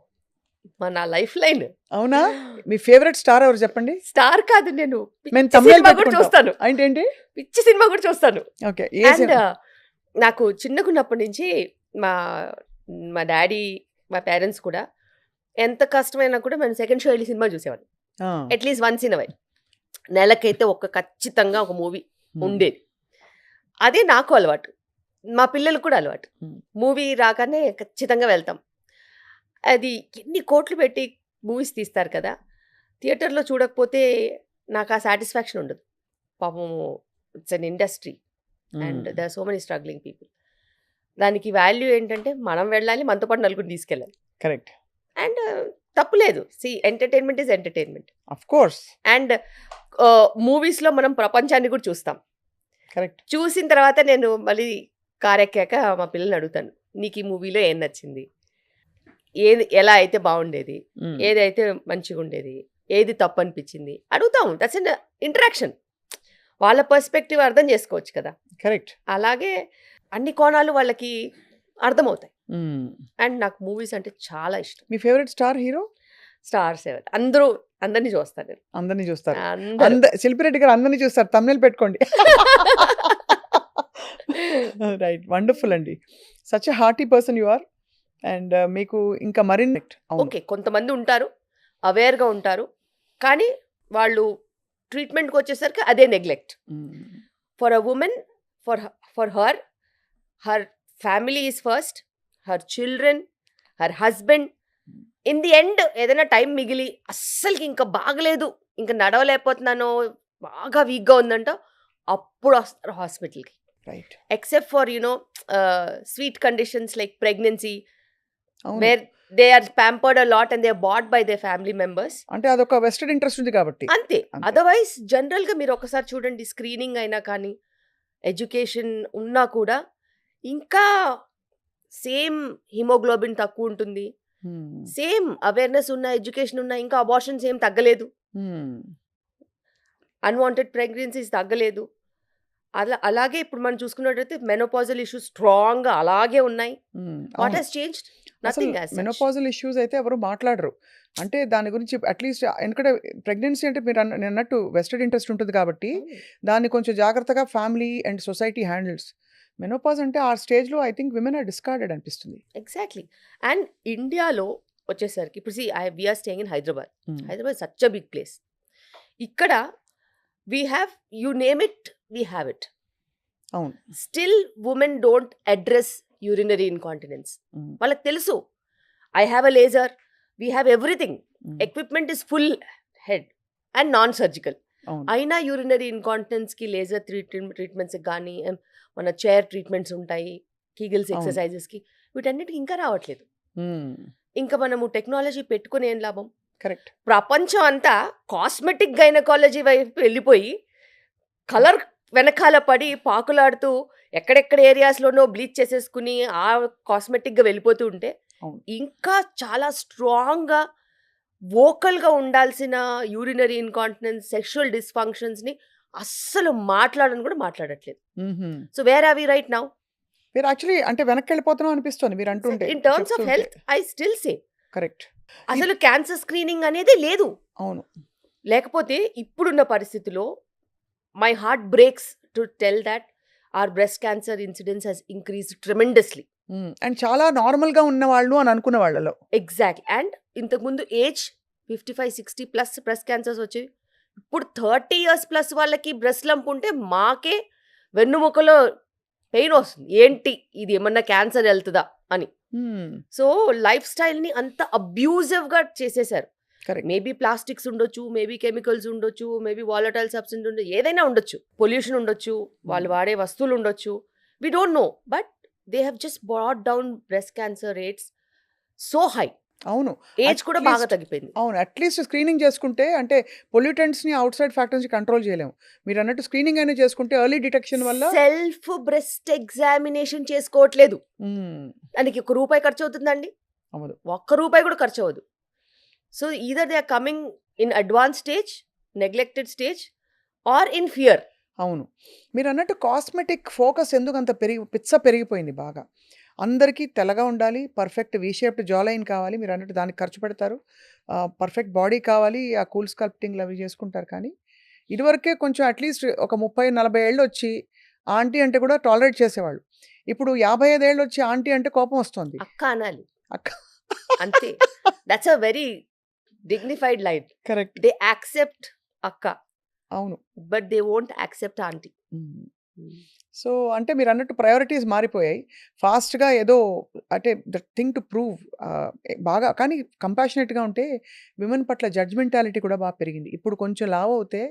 నా లైఫ్ లైన్. అవునా? మీ ఫేవరెట్ స్టార్ ఎవరు చెప్పండి? స్టార్ కాదు నేను. మేము పిచ్చి thumbnail సినిమా కూడా పెట్టుకుంటాం. చూస్తాను. ఏంటేంటి? పిచ్చి సినిమా కూడా చూస్తాను. ఓకే. అండ్ నాకు చిన్నగున్నప్పటి నుంచి మా మా డ్యాడీ, మా పేరెంట్స్ కూడా ఎంత కష్టమైనా కూడా మేము సెకండ్ షో ఎళ్లి సినిమా చూసేవాళ్ళం. At least once in a while. నెలకైతే ఖచ్చితంగా ఒక మూవీ ఉండేది. అదే నాకు అలవాటు. మా పిల్లలకు కూడా అలవాటు. మూవీ రాగానే ఖచ్చితంగా వెళ్తాం. అది ఎన్ని కోట్లు పెట్టి మూవీస్ తీస్తారు కదా! థియేటర్‌లో చూడకపోతే నాకు ఆ సాటిస్ఫాక్షన్ ఉండదు. పాపం it's an industry and there are so many struggling people. దానికి వాల్యూ ఏంటంటే మనం వెళ్ళాలి, మనతో పాటు నలుగురిని తీసుకెళ్ళాలి. కరెక్ట్. అండ్ తప్పులేదు. Entertainment is entertainment. Of course. And మూవీస్‌లో మనం ప్రపంచాన్ని కూడా చూస్తాం. కరెక్ట్. చూసిన తర్వాత నేను మళ్ళీ కారెక్కాక మా పిల్లల్ని అడుగుతాను. నీకు ఈ మూవీలో ఏం నచ్చింది? ఏది ఎలా అయితే బాగుండేది? ఏదైతే మంచిగుండేది? ఏది తప్పనిపించింది? అడుగుతాం. That's an interaction. వాళ్ళ పర్స్పెక్టివ్ అర్థం చేసుకోవచ్చు కదా! కరెక్ట్. అలాగే అన్ని కోణాలు వాళ్ళకి అర్థమవుతాయి. అండ్ నాకు మూవీస్ అంటే చాలా ఇష్టం. మీ ఫేవరెట్ స్టార్ హీరో? స్టార్స్ ఎవరు అందరినీ చూస్తాను నేను. అందరిని చూస్తారు. అందరూ శిల్పిరెడ్డి గారు అందరిని చూస్తారు. తమ్నెల్ పెట్టుకోండి. రైట్. వండర్ఫుల్ అండి. Such a hearty person you are. And మీకు ఇంకా మరిన్ని అవును. ఓకే, కొంతమంది ఉంటారు, అవేర్గా ఉంటారు, కానీ వాళ్ళు ట్రీట్మెంట్కి వచ్చేసరికి అదే neglect. For a women, for her family is first, her children, her husband. In the end ఏదైనా టైం మిగిలి అస్సలకి ఇంకా బాగలేదు, ఇంకా నడవలేకపోతున్నాను, బాగా వీక్గా ఉందంట, అప్పుడు వస్తారు హాస్పిటల్కి. Right. Except for sweet conditions like pregnancy, అవును. Where they are pampered a lot and they are bought by their family members. అంటే అదొక వెస్టెడ్ ఇంట్రెస్ట్ ఉంది కాబట్టి. అంతే. అంతే. అదర్వైజ్ జనరల్గా మీరు ఒకసారి చూడండి, స్క్రీనింగ్ అయినా కానీ ఎడ్యుకేషన్ ఉన్నా కూడా ఇంకా సేమ్ హిమోగ్లోబిన్ తక్కువ ఉంటుంది, సేమ్ అవేర్నెస్ ఉన్న ఎడ్యుకేషన్ ఉన్న ఇంకా అబార్షన్స్ ఏం తగ్గలేదు, అన్వాంటెడ్ ప్రెగ్నెన్సీస్ తగ్గలేదు. అలాగే ఇప్పుడు మనం చూసుకున్నట్టయితే మెనోపాజల్ ఇష్యూస్ స్ట్రాంగ్గా అలాగే ఉన్నాయి. What has changed? Nothing. Menopausal issues అయితే ఎవరు మాట్లాడరు. అంటే దాని గురించి అట్లీస్ట్ ఎందుకంటే ప్రెగ్నెన్సీ అంటే మీరు నేను అన్నట్టు వెస్టెడ్ ఇంట్రెస్ట్ ఉంటుంది కాబట్టి దాన్ని కొంచెం జాగ్రత్తగా family and society handles. Menopause అంటే ఆ స్టేజ్లో I think women are discarded అనిపిస్తుంది. ఎగ్జాక్ట్లీ. అండ్ ఇండియాలో వచ్చేసరికి ఇప్పుడు we are staying in Hyderabad. Hyderabad such a big place. ఇక్కడ we have, you name it, we have it. అవును. Still women don't address urinary incontinence. వాళ్ళకి తెలుసు, I have a laser, we have everything, equipment is full head and non surgical. అయినా urinary ఇన్కాంటినెన్స్కి laser ట్రీట్మెంట్స్కి కానీ మన chair treatments ఉంటాయి, Kegels ఎక్సర్సైజెస్కి, వీటన్నిటికి ఇంకా రావట్లేదు. ఇంకా మనము టెక్నాలజీ పెట్టుకుని ఏం లాభం? కరెక్ట్. ప్రపంచం అంతా కాస్మెటిక్ గైనకాలజీ వైపు వెళ్ళిపోయి కలర్ వెనకాల పడి పాకులాడుతూ ఎక్కడెక్కడ ఏరియాస్లోనో బ్లీచ్ చేసేసుకుని ఆ కాస్మెటిక్గా వెళ్ళిపోతూ ఉంటే ఇంకా చాలా స్ట్రాంగ్గా వోకల్గా ఉండాల్సిన యూరినరీ ఇన్కాంటినెన్స్, సెక్షువల్ డిస్ఫంక్షన్స్ని అస్సలు మాట్లాడని కూడా మాట్లాడట్లేదు. So where are we right now? మీరు యాక్చువల్లీ అంటే వెనక్కి వెళ్ళిపోతున్నాం అనిపిస్తుంది మీరు అంటుంటే. In terms of health I still say correct. అసలు క్యాన్సర్ స్క్రీనింగ్ అనేది లేదు. అవును. లేకపోతే ఇప్పుడున్న పరిస్థితిలో my heart breaks to tell that our breast cancer incidence has increased tremendously. And చాలా నార్మల్గా ఉన్న వాళ్ళు అని అనుకున్న వాళ్ళలో. ఎగ్జాక్ట్లీ. అండ్ ఇంతకుముందు ఏజ్ 55-60 ప్లస్ బ్రెస్ట్ క్యాన్సర్స్ వచ్చేవి. ఇప్పుడు 30 years ప్లస్ వాళ్ళకి బ్రెస్ట్ లంప్ ఉంటే మాకే వెన్నుముకలో పెయిన్ వస్తుంది, ఏంటి ఇది ఏమన్నా క్యాన్సర్ వెళ్తుందా అని. సో లైఫ్ స్టైల్ని అంత అబ్యూజివ్గా చేసేసారు. మేబీ ప్లాస్టిక్స్ ఉండొచ్చు, మేబీ కెమికల్స్ ఉండొచ్చు, మేబీ వాలటైల్ సబ్స్టెన్స్ ఉండొచ్చు, ఏదైనా ఉండొచ్చు, పొల్యూషన్ ఉండొచ్చు, వాళ్ళు వాడే వస్తువులు ఉండొచ్చు, we don't know. But they have just brought down breast cancer rates so high. అవును. ఏజ్ కూడా బాగా తగ్గిపోయింది. అవును. అట్లీస్ట్ స్క్రీనింగ్ చేసుకుంటే అంటే పొల్యూటెంట్స్ని అవుట్ సైడ్ ఫ్యాక్టర్స్ని కంట్రోల్ చేయలేము. మీరు అన్నట్టు స్క్రీనింగ్ అయినా చేసుకుంటే ఎర్లీ డిటెక్షన్ వల్ల. సెల్ఫ్ బ్రెస్ట్ ఎగ్జామినేషన్ చేసుకోవట్లేదు, దానికి ₹1 ఖర్చు అవుతుందండి? అవును. ₹1 కూడా ఖర్చు అవ్వదు. So either they are coming in advance stage, neglected stage, or in fear. అవును. మీరు అన్నట్టు కాస్మెటిక్ ఫోకస్ ఎందుకు అంత పెరిగిపోయింది బాగా. అందరికీ తెల్లగా ఉండాలి, perfect we shaped jaw line కావాలి, మీరు అన్నట్టు దానికి ఖర్చు పెడతారు, పర్ఫెక్ట్ బాడీ కావాలి, ఆ కూల్ స్కల్ప్టింగ్లు అవి చేసుకుంటారు. కానీ ఇదివరకే కొంచెం అట్లీస్ట్ ఒక 30-40 ఏళ్ళు వచ్చి ఆంటీ అంటే కూడా టాలరేట్ చేసేవాళ్ళు. ఇప్పుడు 55 ఏళ్ళు వచ్చి ఆంటీ అంటే కోపం వస్తుంది. అక్క అనాలి, అక్క. అంతే. That's a very dignified line. Correct. They accept అక్క. అవును. But they won't accept aunty. So అంటే మీరు అన్నట్టు ప్రయారిటీస్ మారిపోయాయి. ఫాస్ట్గా ఏదో అంటే ద థింగ్ టు ప్రూవ్ బాగా. కానీ కంపాషనేట్గా ఉంటే విమెన్ పట్ల జడ్జ్మెంటాలిటీ కూడా బాగా పెరిగింది. ఇప్పుడు కొంచెం లావ్ అవుతే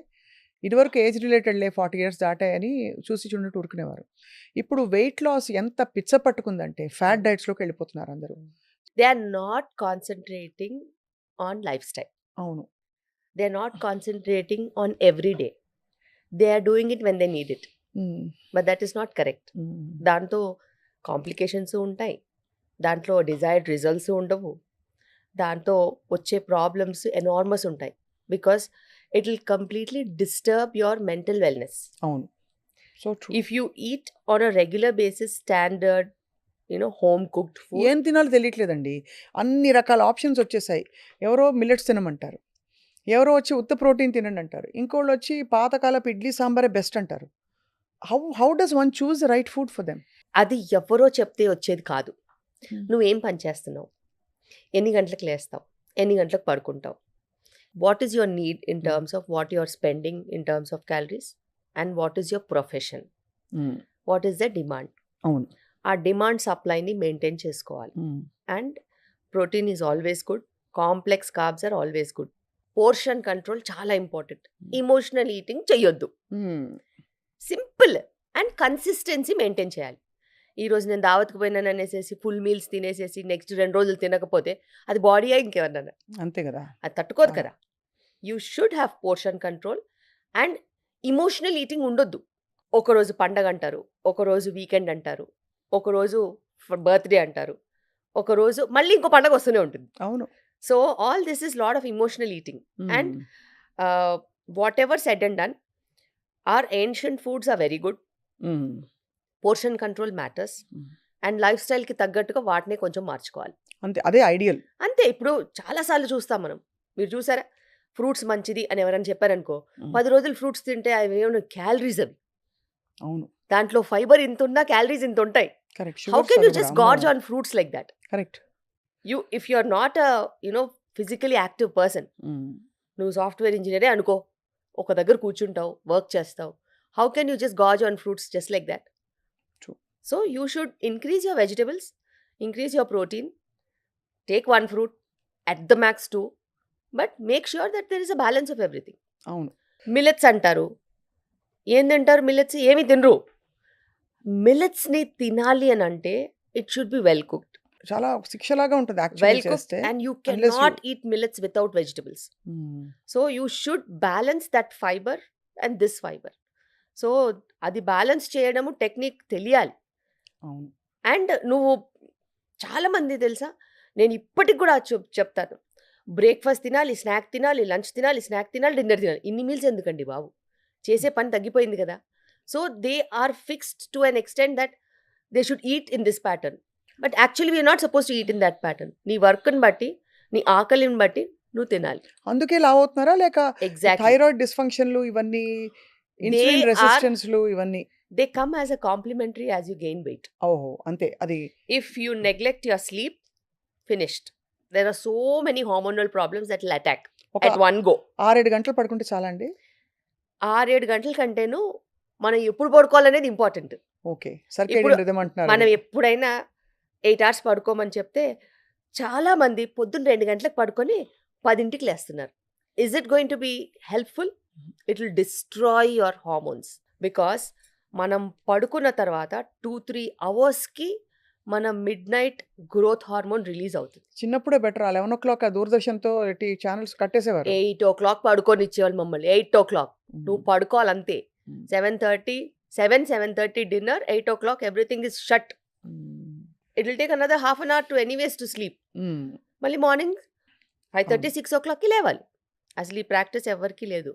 ఇదివరకు ఏజ్ రిలేటెడ్లే 40 years దాటాయని చూసి చూడట్టు ఊరుకునేవారు. ఇప్పుడు వెయిట్ లాస్ ఎంత పిచ్చ పట్టుకుందంటే ఫ్యాట్ డైట్స్లోకి వెళ్ళిపోతున్నారు అందరూ. They are not concentrating on lifestyle. అవును. They are not concentrating on every day. They are doing it when they need it. But that is not correct. దాంతో complications ఉంటాయి, దాంట్లో desired results ఉండవు, దాంతో వచ్చే ప్రాబ్లమ్స్ ఎనార్మస్ ఉంటాయి. Because it will completely disturb your mental wellness. అవును. So true. If you eat on a regular basis standard home cooked food. ఏం తినాలో తెలియట్లేదండి. అన్ని రకాల ఆప్షన్స్ వచ్చేసాయి. ఎవరో మిల్లెట్స్ తినమంటారు. ఎవరో వచ్చి ఉత్త ప్రోటీన్ తినండి అంటారు. ఇంకోళ్ళొచ్చి పాతకాలపు ఇడ్లీ సాంబారే బెస్ట్ అంటారు. How does one choose the right food for them? అది ఎవరో చెప్తే వచ్చేది కాదు. హ్మ్. నువ్వేం పని చేస్తున్నావు? ఎన్ని గంటలకు లేస్తావు? ఎన్ని గంటలకు పడుకుంటావు? What is your need in hmm. Terms of what you are spending in terms of calories? And what is your profession? Hmm. What is the demand? అవును. ఆ డిమాండ్ సప్లైని మెయింటైన్ చేసుకోవాలి. Hmm. And protein is always good. Complex carbs are always good. Portion control చాలా important. Emotional eating చెయ్యొద్దు. Hmm. Simple and consistency maintain చేయాలి. ఈరోజు నేను దావత్కి పోయినాను అనేసేసి ఫుల్ మీల్స్ తినేసేసి నెక్స్ట్ 2 రోజులు తినకపోతే అది బాడీయా ఇంకేమన్నా? అంతే గదా! అది తట్టుకోదు చాలా. కదా. You should have portion control and emotional eating ఉండొద్దు. ఒకరోజు పండగ అంటారు, ఒకరోజు వీకెండ్ అంటారు, ఒకరోజు బర్త్డే అంటారు, ఒకరోజు మళ్ళీ ఇంకో పండగ వస్తూనే ఉంటుంది. అవును. So all this is lot of emotional eating. And hmm. Whatever said and done, our ancient foods are very good. Hmm. Portion control matters. Hmm. And లైఫ్ స్టైల్కి తగ్గట్టుగా వాటిని కొంచెం మార్చుకోవాలి. అంతే. అదే ఐడియల్. అంతే. ఇప్పుడు చాలాసార్లు చూస్తాం మనం. మీరు చూసారా? ఫ్రూట్స్ మంచిది అని ఎవరైనా చెప్పారనుకో, హ్మ్. 10 రోజులు ఫ్రూట్స్ తింటే అవి ఏమైనా క్యాలరీస్ అవి. అవును. దాంట్లో ఫైబర్ ఇంతున్నా క్యాలరీస్ ఇంతుంటాయి. కరెక్ట్. హౌ షుగర్స్ కెన్ అది యూ గూడా. జస్ట్ అమ్మో! Gorge on fruits like that? Correct. If you are not physically active person, hmm. నువ్వు సాఫ్ట్‌వేర్ ఇంజినీరే అనుకో, ఒక దగ్గర కూర్చుంటావు, వర్క్ చేస్తావు. How can you just gorge on fruits just like that? True. So you should increase your vegetables, increase your protein, take one fruit, at the max 2, but make sure that there is a balance of everything. అవును. Millets అంటారు. ఏం తింటారు millets? ఏమి తినరు. మిల్లెట్స్‌ని తినాలి అని అంటే it should be well cooked. చాలా శిక్షలాగా ఉంటుంది యాక్చువల్లీ వెల్ కుక్డ్ చేస్తే. And you unless you cannot eat millets without vegetables. Hmm. So you should balance that fibre and this fibre. So అది బ్యాలెన్స్ చేయడము టెక్నిక్ తెలియాలి. అవును. అండ్ నువ్వు చాలామంది తెలుసా, నేను ఇప్పటికి కూడా చెప్తాను, బ్రేక్ఫాస్ట్ తినాలి, స్నాక్ తినాలి, లంచ్ తినాలి, స్నాక్ తినాలి, డిన్నర్ తినాలి. ఇన్ని మీల్స్ ఎందుకండి బాబు? చేసే పని తగ్గిపోయింది కదా. So they are fixed to an extent that they should eat in this pattern. But actually we are not suppose to eat in that pattern. నీ వర్క్ని బట్టి, నీ ఆకలిని బట్టి నువ్వు తినాలి. అందుకే లావు అవుతున్నారా? లేక ఎగ్జాక్ట్లీ. థైరాయిడ్ డిస్‌ఫంక్షన్‌లు ఇవన్నీ, ఇన్సులిన్ ఆర్ రెసిస్టెన్స్‌లు ఇవన్నీ. They come as a complimentary as you gain weight. ఓహో! అంతే. అది If you neglect your sleep, finished. There are so many hormonal problems that will attack ఒక at one go. 6, 7 గంటలు పడుకుంటే చాలా అండి? 6-7 గంటల కంటేను మనం ఎప్పుడు పడుకోవాలనేది ఇంపార్టెంట్. ఓకే. ఇప్పుడు సర్కేడియన్ రిథమ్ అంటున్నారు మనం అది. ఎప్పుడైనా 8 అవర్స్ పడుకోమని చెప్తే చాలామంది పొద్దున్న 2 గంటలకు పడుకొని 10కి లేస్తున్నారు. Is it going to be helpful? It will destroy your hormones. Because మనం పడుకున్న తర్వాత 2-3 అవర్స్‌కి మన మిడ్‌నైట్ గ్రోత్ హార్మోన్ రిలీజ్ అవుతుంది. చిన్నప్పుడే బెటర్. ఆ 11:00 ఆ దూరదర్శన్‌తో ఛానెల్స్ కట్టేసేవారు. 8:00 పడుకోనిచ్చేవాళ్ళు మమ్మల్ని. 8:00 నువ్వు హ్మ్. పడుకోవాలంతే. Hmm. 7:30 dinner, 8:00 everything is shut. Hmm. It will take another half an hour to anyways to sleep. Hmm. మళ్ళీ మార్నింగ్ 5:30, అవును. 6:00కి లేవాలి. అసలు ఈ ప్రాక్టీస్ ఎవరికీ లేదు.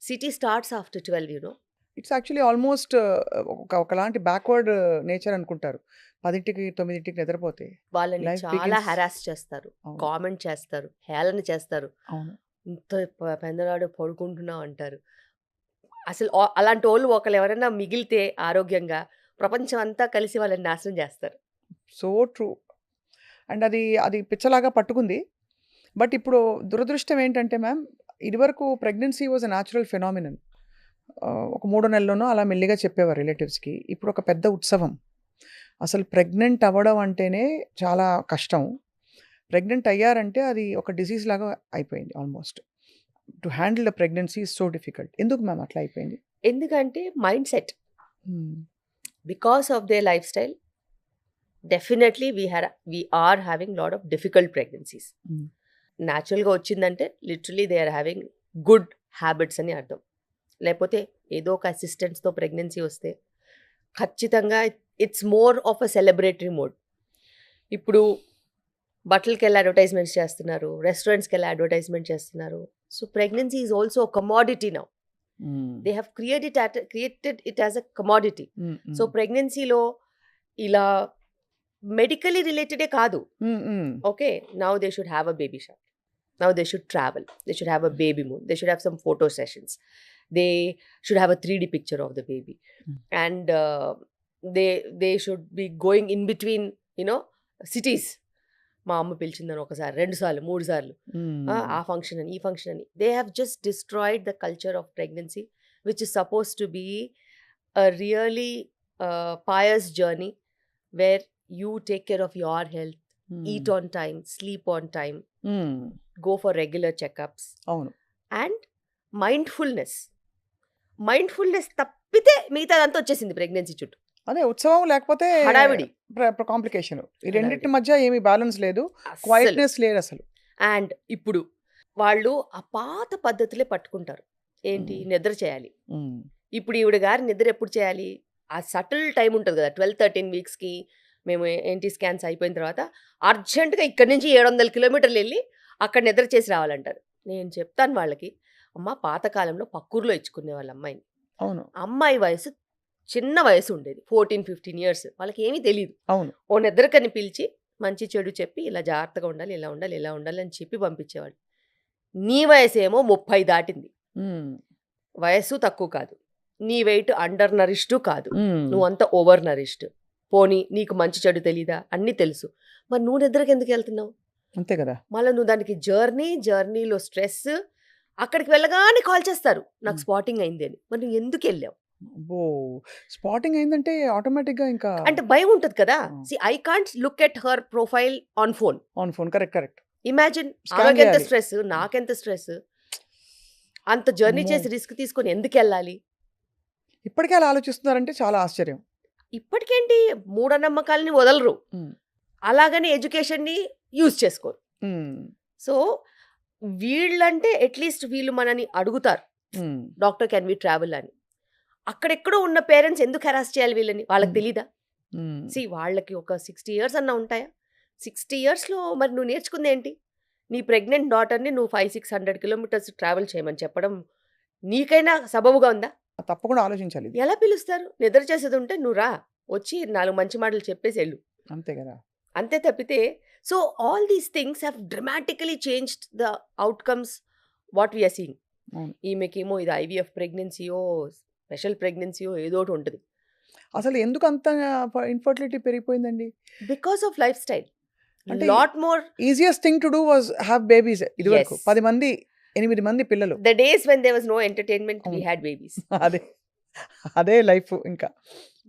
City starts after 12. It's actually almost ఒకలాంటి బ్యాక్వర్డ్ నేచర్ అనుకుంటారు. 10కి, 9కి నిద్రపోతే వాళ్ళని లైఫ్ చాలా బిగిన్స్. హెరాస్ చేస్తారు, అవును. కామెంట్ చేస్తారు, హేళన చేస్తారు. అవును. ఇంత పెందలాడు పడుకుంటున్నావు అంటారు. అసలు అలాంటి వాళ్ళు ఒకళ్ళు ఎవరైనా మిగిలితే ఆరోగ్యంగా ప్రపంచం అంతా కలిసి వాళ్ళని నాశనం చేస్తారు. So true. అండ్ అది పిచ్చలాగా పట్టుకుంది. బట్ ఇప్పుడు దురదృష్టం ఏంటంటే మ్యామ్, ఇదివరకు pregnancy was a natural phenomenon. ఒక 3 నెలల్లోనో అలా మెల్లిగా చెప్పేవారు రిలేటివ్స్‌కి. ఇప్పుడు ఒక పెద్ద ఉత్సవం. అసలు ప్రెగ్నెంట్ అవ్వడం అంటేనే చాలా కష్టం. ప్రెగ్నెంట్ అయ్యారంటే అది ఒక డిసీజ్ లాగా అయిపోయింది almost. To handle the pregnancy is so difficult. ఎందుకు మ్యామ్ అట్లా అయిపోయింది? ఎందుకంటే mind set. Hmm. Because of their life style definitely we are having lot of difficult pregnancies. Hmm. న్యాచురల్గా వచ్చిందంటే literally they are having good habits అని అర్థం. లేకపోతే ఏదో ఒక అసిస్టెంట్స్తో ప్రెగ్నెన్సీ వస్తే ఖచ్చితంగా it's more of a celebratory mode. ఇప్పుడు బట్టలకి వెళ్ళి అడ్వర్టైజ్మెంట్స్ చేస్తున్నారు, రెస్టారెంట్స్కి వెళ్ళి అడ్వర్టైజ్మెంట్ చేస్తున్నారు. So pregnancy is also commodity now. Hmm. They have created it as a commodity. Hmm. So hmm. ప్రెగ్నెన్సీలో ఇలా మెడికలీ రిలేటెడే కాదు. Okay, now they should have a baby shower. Now they should travel. They should have a baby moon. They should have some photo sessions. They should have a 3D picture of the baby. And they should be going in between, cities. మా అమ్మ పిలిచిందని ఒకసారి 2 సార్లు 3 సార్లు ఆ function అని ఈ function అని. They have just destroyed the culture of pregnancy which is suppose to be a really pious journey where you take care of your health, eat on time, sleep on time, go for regular checkups, అవును and mindfulness తప్పితే మిగతాదంతా వచ్చేసింది pregnancy చుట్టూ. అదే ఉత్సవం లేకపోతే హడావిడి complication. ఈ హడావిడి. రెండింటి మధ్య ఏమీ బ్యాలెన్స్ లేదు, అస్సలు. క్వైట్నెస్ లేదు అసలు. అండ్ ఇప్పుడు వాళ్ళు ఆ పాత పద్ధతులే పట్టుకుంటారు. ఏంటి, నిద్ర చేయాలి. ఇప్పుడు ఈవిడ గారి నిద్ర ఎప్పుడు చేయాలి? ఆ సటిల్ టైం ఉంటుంది కదా, 12-13 వీక్స్కి మేము ఎన్టీ స్కాన్స్ అయిపోయిన తర్వాత అర్జెంటుగా ఇక్కడి నుంచి 700 కిలోమీటర్లు వెళ్ళి అక్కడ నిద్ర చేసి రావాలంటారు. నేను చెప్తాను వాళ్ళకి, అమ్మ పాతకాలంలో పక్కూరులో ఇచ్చుకునే వాళ్ళ అమ్మాయిని. అవును అమ్మాయి వయసు చిన్న వయసు ఉండేది, 14-15 ఇయర్స్. వాళ్ళకి ఏమీ తెలియదు. అవును ఓ నిద్రకని పిలిచి మంచి చెడు చెప్పి ఇలా జాగ్రత్తగా ఉండాలి, ఇలా ఉండాలి, ఇలా ఉండాలి అని చెప్పి పంపించేవాళ్ళు. నీ వయసు ఏమో 30 దాటింది. వయసు తక్కువ కాదు, నీ వెయిట్ అండర్ నరిష్డ్ కాదు, నువ్వంతా ఓవర్ నరిష్డ్. పోనీ నీకు మంచి చెడు తెలీదా? అన్నీ తెలుసు. మరి నువ్వు నిద్రకి ఎందుకు వెళ్తున్నావు? అంతే కదా. మళ్ళీ నువ్వు దానికి జర్నీలో స్ట్రెస్, అక్కడికి వెళ్ళగానే కాల్ చేస్తారు నాకు స్పాటింగ్ అయింది అని. మరి నువ్వు ఎందుకు వెళ్ళావు? స్పాటింగ్ అయిందంటే ఆటోమేటిక్ గా ఇంకా అంటే భయం ఉంటుంది కదా. See I can't look at her profile on phone. Correct. Imagine Scan ఆమెకెంత చేయాలి. స్ట్రెస్, నాకెంత స్ట్రెస్. అంత జర్నీ అమ్మో. చేసి రిస్క్ తీసుకొని ఎందుకు వెళ్ళాలి? ఇప్పటికే అలా ఆలోచిస్తున్నారంటే చాలా ఆశ్చర్యం. ఇప్పటికేంటి మూఢనమ్మకాలని వదలరు, ఉమ్, అలాగని ఎడ్యుకేషన్ని యూజ్ చేసుకోరు. ఉమ్, సో వీళ్ళంటే అట్లీస్ట్ వీళ్ళు మనని అడుగుతారు, ఉమ్, డాక్టర్ కెన్ వి ట్రావెల్ అని. అక్కడెక్కడో ఉన్న పేరెంట్స్ ఎందుకు హెరాస్ చేయాలి వీళ్ళని? వాళ్ళకి తెలీదా? ఉమ్. సి వాళ్ళకి ఒక 60 ఇయర్స్ అన్నా ఉంటాయా? 60 ఇయర్స్లో మరి నువ్వు నేర్చుకుంది ఏంటి? నీ ప్రెగ్నెంట్ డాటర్ని నువ్వు 500-600 కిలోమీటర్స్ ట్రావెల్ చేయమని చెప్పడం నీకైనా సబబుగా ఉందా? తప్పకుండా ఆలోచించాలి ఇది. ఎలా పిలుస్తారు? నిద్ర చేసేది ఉంటే నువ్వు రా, వచ్చి 4 మంచి మాటలు చెప్పేసి వెళ్ళు, అంతే కదా. అంతే తప్పితే. So all these things have dramatically changed the outcomes what we are seeing. అవును. ఈమెకేమో ఇది ఐవీఎఫ్ ప్రెగ్నెన్సీయో స్పెషల్ ప్రెగ్నెన్సీయో ఏదో ఒకటి ఉంటుంది. అసలు ఎందుకు అంత ఇన్ఫర్టిలిటీ పెరిగిపోయిందండి? Because of lifestyle. అంటే lot more easiest thing to do was have babies. ఇది వరకు Yes. 10 మంది 8 మంది పిల్లలు. The days when there was no entertainment we అవును. Had babies. అదే లైఫ్ ఇంకా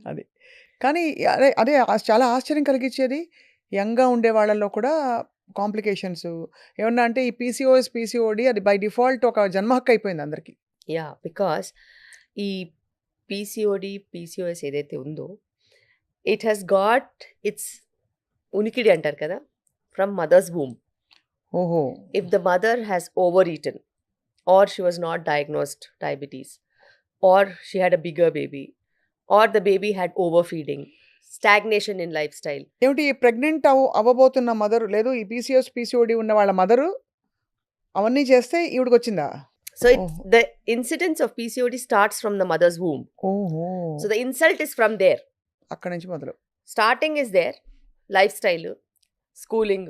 అది. కానీ అదే చాలా ఆశ్చర్యం కలిగించేది, యంగ్గా ఉండే వాళ్ళల్లో కూడా కాంప్లికేషన్స్ ఏమన్నా అంటే ఈ పీసీఓడి అది బై డిఫాల్ట్ ఒక జన్మ హక్కు అయిపోయింది అందరికి. యా, బికాస్ ఈ పీసీఓఎస్ ఏదైతే ఉందో ఇట్ హ్యాస్ గాట్ ఇట్స్ ఉనికిడి అంటారు కదా ఫ్రమ్ మదర్స్ వూమ్. ఓహో. If the mother has overeaten, or she was not diagnosed diabetes, or she had a bigger baby, or the baby had overfeeding, stagnation in lifestyle. ఏమిటి ఈ pregnant అవ్వబోతున్న mother లేదు ఈ PCOD ఉన్న వాళ్ళ mother అవన్నీ చేస్తే ఈవిడికి వచ్చిందా? So Oh. the incidence of PCOD starts from the mother's womb. ఓహో. So the insult is from there. అక్కడి నుంచి మొదలు. Starting is there, lifestyle, schooling,